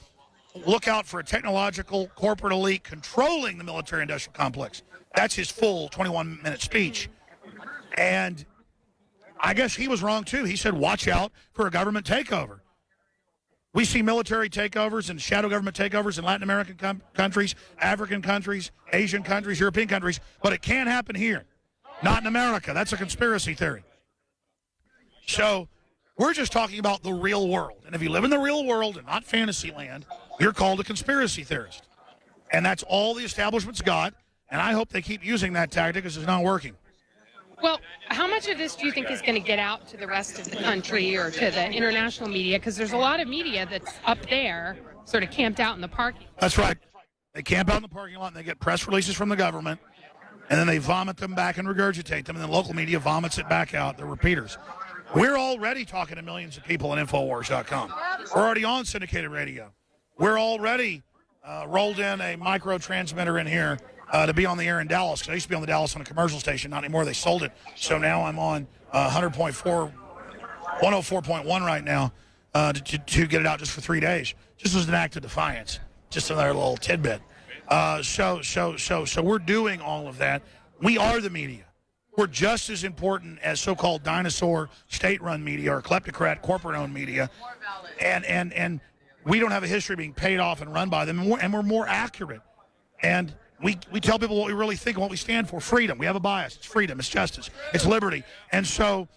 look out for a technological corporate elite controlling the military-industrial complex. That's his full 21-minute speech. And I guess he was wrong, too. He said, watch out for a government takeover. We see military takeovers and shadow government takeovers in Latin American countries, African countries, Asian countries, European countries, but it can't happen here. Not in America. That's a conspiracy theory. So we're just talking about the real world. And if you live in the real world and not fantasy land, you're called a conspiracy theorist. And that's all the establishment's got, and I hope they keep using that tactic because it's not working. Well, how much of this do you think is going to get out to the rest of the country or to the international media? Because there's a lot of media that's up there, sort of camped out in the parking. That's right. They camp out in the parking lot and they get press releases from the government, and then they vomit them back and regurgitate them, and then local media vomits it back out. They're repeaters. We're already talking to millions of people on infowars.com. We're already on syndicated radio. We're already rolled in a micro transmitter in here to be on the air in Dallas, because I used to be on the Dallas on a commercial station. Not anymore. They sold it. So now I'm on 100.4, 104.1 right now to get it out just for 3 days. Just as an act of defiance. Just another little tidbit. So we're doing all of that. We are the media. We're just as important as so-called dinosaur state-run media or kleptocrat corporate-owned media. And we don't have a history of being paid off and run by them, and we're more accurate. And we tell people what we really think and what we stand for. Freedom. We have a bias. It's freedom. It's justice. It's liberty. And so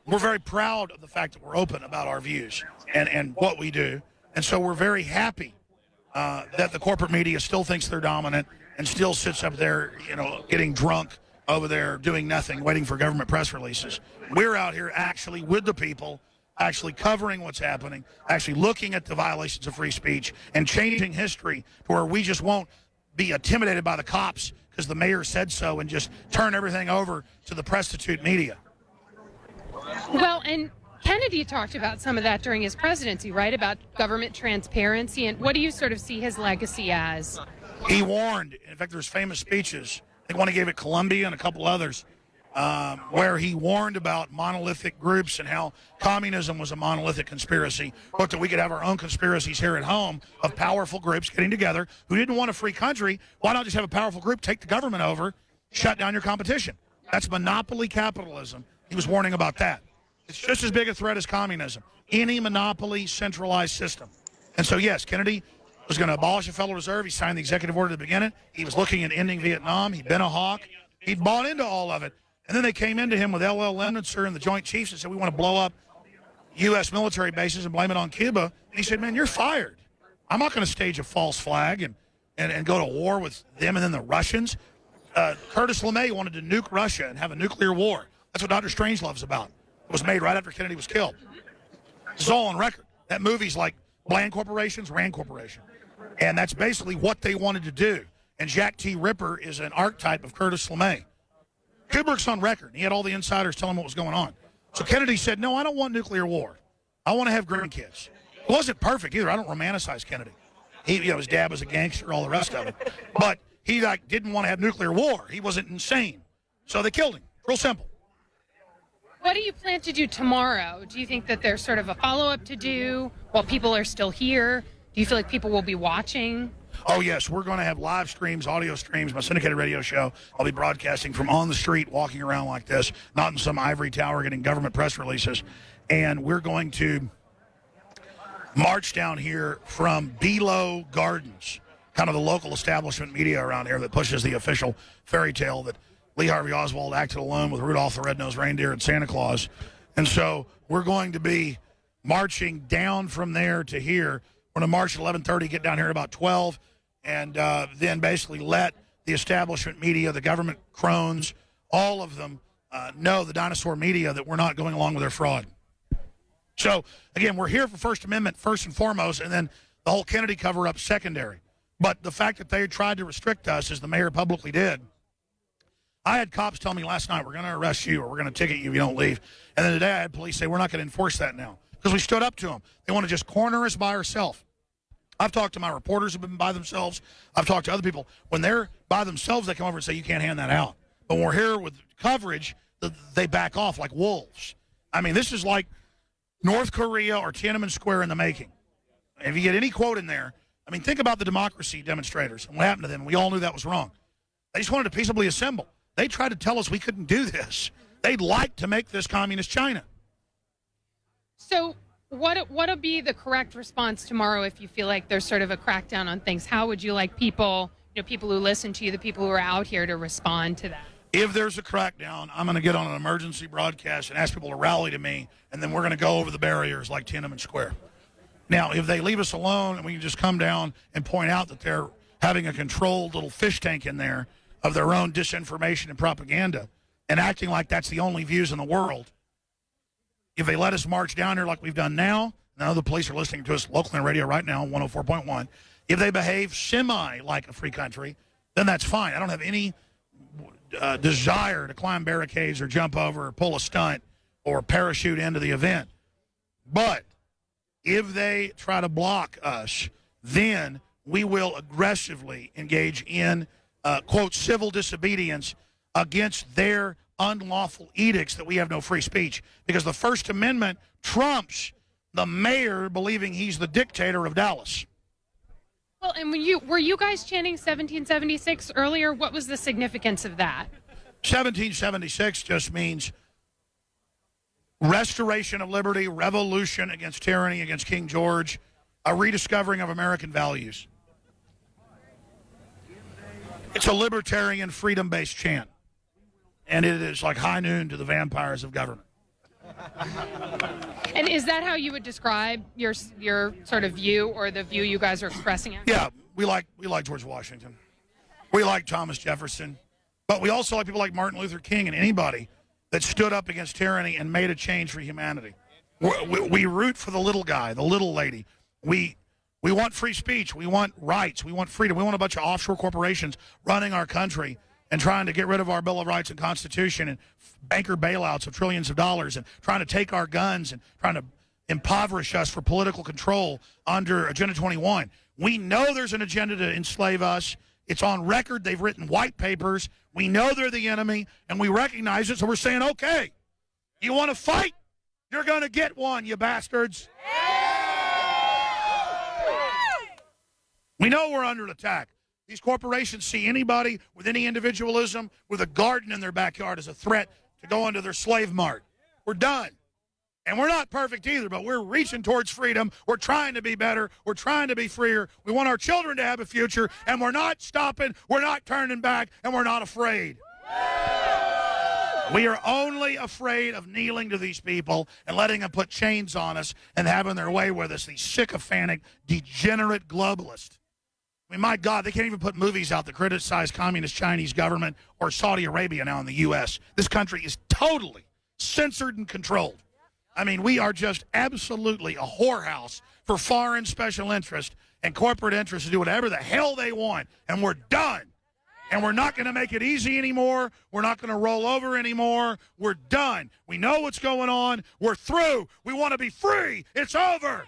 we're very proud of the fact that we're open about our views and what we do. And so we're very happy that the corporate media still thinks they're dominant and still sits up there, getting drunk over there doing nothing, waiting for government press releases. We're out here actually with the people, actually covering what's happening, actually looking at the violations of free speech and changing history to where we just won't be intimidated by the cops because the mayor said so and just turn everything over to the prostitute media. Well, and Kennedy talked about some of that during his presidency, right, about government transparency. And what do you sort of see his legacy as? He warned. In fact, there's famous speeches. I think one he gave at Columbia and a couple others where he warned about monolithic groups and how communism was a monolithic conspiracy, but that we could have our own conspiracies here at home of powerful groups getting together who didn't want a free country. Why not just have a powerful group take the government over, shut down your competition? That's monopoly capitalism. He was warning about that. It's just as big a threat as communism, any monopoly centralized system. And so, yes, Kennedy was going to abolish the Federal Reserve. He signed the executive order to begin it. He was looking at ending Vietnam. He'd been a hawk. He'd bought into all of it. And then they came into him with L.L. Lemnitzer and the Joint Chiefs and said, we want to blow up U.S. military bases and blame it on Cuba. And he said, man, you're fired. I'm not going to stage a false flag and go to war with them and then the Russians. Curtis LeMay wanted to nuke Russia and have a nuclear war. That's what Dr. Strangelove's about. It was made right after Kennedy was killed. It's all on record. That movie's like Bland Corporation's Rand Corporation. And that's basically what they wanted to do. And Jack T. Ripper is an archetype of Curtis LeMay. Kubrick's on record. He had all the insiders telling him what was going on. So Kennedy said, no, I don't want nuclear war. I want to have grandkids. It wasn't perfect either. I don't romanticize Kennedy. His dad was a gangster, all the rest of it. But he didn't want to have nuclear war. He wasn't insane. So they killed him. Real simple. What do you plan to do tomorrow? Do you think that there's sort of a follow-up to do while people are still here? Do you feel like people will be watching? Oh, yes. We're going to have live streams, audio streams, my syndicated radio show. I'll be broadcasting from on the street, walking around like this, not in some ivory tower getting government press releases. And we're going to march down here from Belo Gardens, kind of the local establishment media around here that pushes the official fairy tale that Lee Harvey Oswald acted alone with Rudolph the Red-Nosed Reindeer and Santa Claus. And so we're going to be marching down from there to here. We're going to march at 11:30, get down here at about 12, and then basically let the establishment media, the government crones, all of them know, the dinosaur media, that we're not going along with their fraud. So, again, we're here for First Amendment first and foremost, and then the whole Kennedy cover-up secondary. But the fact that they tried to restrict us, as the mayor publicly did, I had cops tell me last night, we're going to arrest you or we're going to ticket you if you don't leave. And then today I had police say, we're not going to enforce that now because we stood up to them. They want to just corner us by ourselves. I've talked to my reporters who have been by themselves. I've talked to other people. When they're by themselves, they come over and say, you can't hand that out. But when we're here with coverage, they back off like wolves. I mean, this is like North Korea or Tiananmen Square in the making. If you get any quote in there, I mean, think about the democracy demonstrators and what happened to them. We all knew that was wrong. They just wanted to peaceably assemble. They tried to tell us we couldn't do this. They'd like to make this communist China. So what'll be the correct response tomorrow if you feel like there's sort of a crackdown on things? How would you like people, people who listen to you, the people who are out here, to respond to that? If there's a crackdown, I'm going to get on an emergency broadcast and ask people to rally to me, and then we're going to go over the barriers like Tiananmen Square. Now, if they leave us alone and we can just come down and point out that they're having a controlled little fish tank in there of their own disinformation and propaganda, and acting like that's the only views in the world. If they let us march down here like we've done now, now the police are listening to us locally on radio right now on 104.1. If they behave semi like a free country, then that's fine. I don't have any desire to climb barricades or jump over or pull a stunt or parachute into the event. But if they try to block us, then we will aggressively engage in, quote, civil disobedience against their unlawful edicts that we have no free speech. Because the First Amendment trumps the mayor believing he's the dictator of Dallas. Well, and were you guys chanting 1776 earlier? What was the significance of that? 1776 just means restoration of liberty, revolution against tyranny, against King George, a rediscovering of American values. It's a libertarian, freedom-based chant. And it is like high noon to the vampires of government. And is that how you would describe your sort of view, or the view you guys are expressing? Yeah, we like George Washington. We like Thomas Jefferson. But we also like people like Martin Luther King and anybody that stood up against tyranny and made a change for humanity. We root for the little guy, the little lady. We want free speech. We want rights. We want freedom. We want a bunch of offshore corporations running our country and trying to get rid of our Bill of Rights and Constitution and banker bailouts of trillions of dollars and trying to take our guns and trying to impoverish us for political control under Agenda 21. We know there's an agenda to enslave us. It's on record. They've written white papers. We know they're the enemy, and we recognize it, so we're saying, okay, you want to fight? You're going to get one, you bastards. We know we're under attack. These corporations see anybody with any individualism with a garden in their backyard as a threat to go into their slave mart. We're done. And we're not perfect either, but we're reaching towards freedom. We're trying to be better. We're trying to be freer. We want our children to have a future, and we're not stopping. We're not turning back, and we're not afraid. We are only afraid of kneeling to these people and letting them put chains on us and having their way with us, these sycophantic, degenerate globalists. I mean, my God, they can't even put movies out that criticize communist Chinese government or Saudi Arabia now in the U.S. This country is totally censored and controlled. I mean, we are just absolutely a whorehouse for foreign special interest and corporate interests to do whatever the hell they want, and we're done. And we're not going to make it easy anymore. We're not going to roll over anymore. We're done. We know what's going on. We're through. We want to be free. It's over.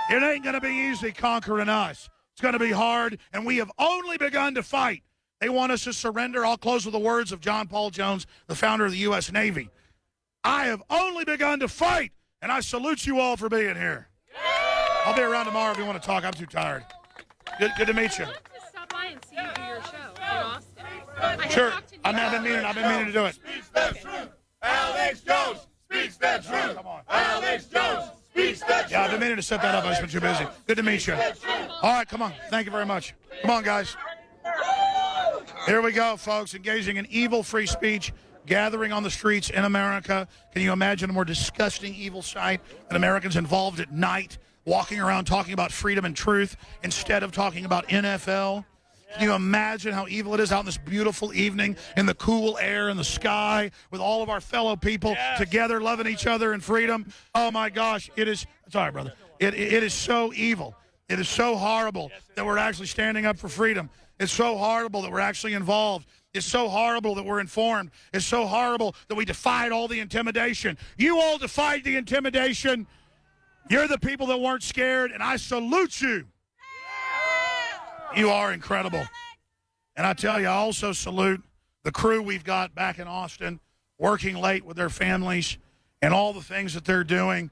It ain't going to be easy conquering us. It's going to be hard, and we have only begun to fight. They want us to surrender. I'll close with the words of John Paul Jones, the founder of the U.S. Navy. I have only begun to fight, and I salute you all for being here. I'll be around tomorrow if you want to talk. I'm too tired. Good to meet you. Stop by and see you do your show in Austin. Sure. I've been meaning to do it. Speaks the truth. Alex Jones speaks the truth. Come on. Alex Jones speaks the truth. Yeah, I've been meaning to set that up. I've just been too busy. Good to meet you. All right, come on. Thank you very much. Come on, guys. Here we go, folks. Engaging in evil free speech, gathering on the streets in America. Can you imagine a more disgusting evil sight than Americans involved at night, walking around talking about freedom and truth instead of talking about NFL? Can you imagine how evil it is out in this beautiful evening in the cool air in the sky with all of our fellow people together loving each other in freedom? Oh, my gosh. It is. Sorry, brother. It is so evil. It is so horrible that we're actually standing up for freedom. It's so horrible that we're actually involved. It's so horrible that we're informed. It's so horrible that we defied all the intimidation. You all defied the intimidation. You're the people that weren't scared, and I salute you. You are incredible. And I tell you, I also salute the crew we've got back in Austin, working late with their families and all the things that they're doing.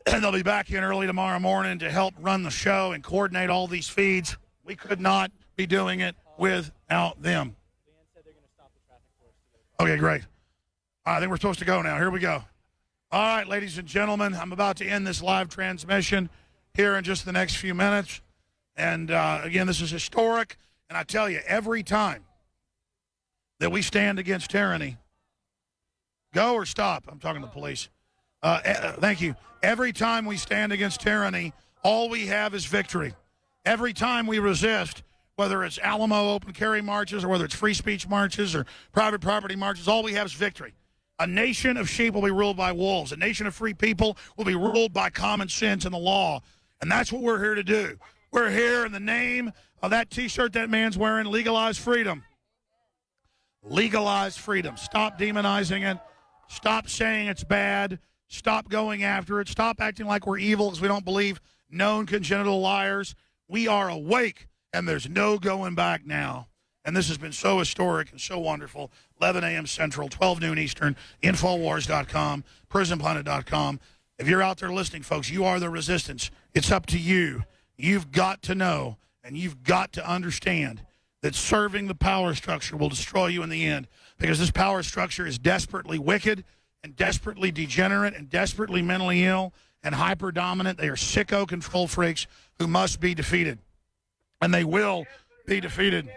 And they'll be back in early tomorrow morning to help run the show and coordinate all these feeds. We could not be doing it without them. Okay, great. I think we're supposed to go now. Here we go. All right, ladies and gentlemen, I'm about to end this live transmission here in just the next few minutes. And, again, this is historic. And I tell you, every time that we stand against tyranny, go or stop. I'm talking to the police. Thank you. Every time we stand against tyranny, all we have is victory. Every time we resist, whether it's Alamo open carry marches or whether it's free speech marches or private property marches, all we have is victory. A nation of sheep will be ruled by wolves. A nation of free people will be ruled by common sense and the law. And that's what we're here to do. We're here in the name of that T-shirt that man's wearing, legalize freedom. Legalize freedom. Stop demonizing it. Stop saying it's bad. Stop going after it. Stop acting like we're evil because we don't believe known congenital liars. We are awake, and there's no going back now. And this has been so historic and so wonderful. 11 a.m. Central, 12 noon Eastern, Infowars.com, PrisonPlanet.com. If you're out there listening, folks, you are the resistance. It's up to you. You've got to know, and you've got to understand that serving the power structure will destroy you in the end, because this power structure is desperately wicked and desperately degenerate and desperately mentally ill and hyper-dominant. They are sicko control freaks who must be defeated, and they will be defeated.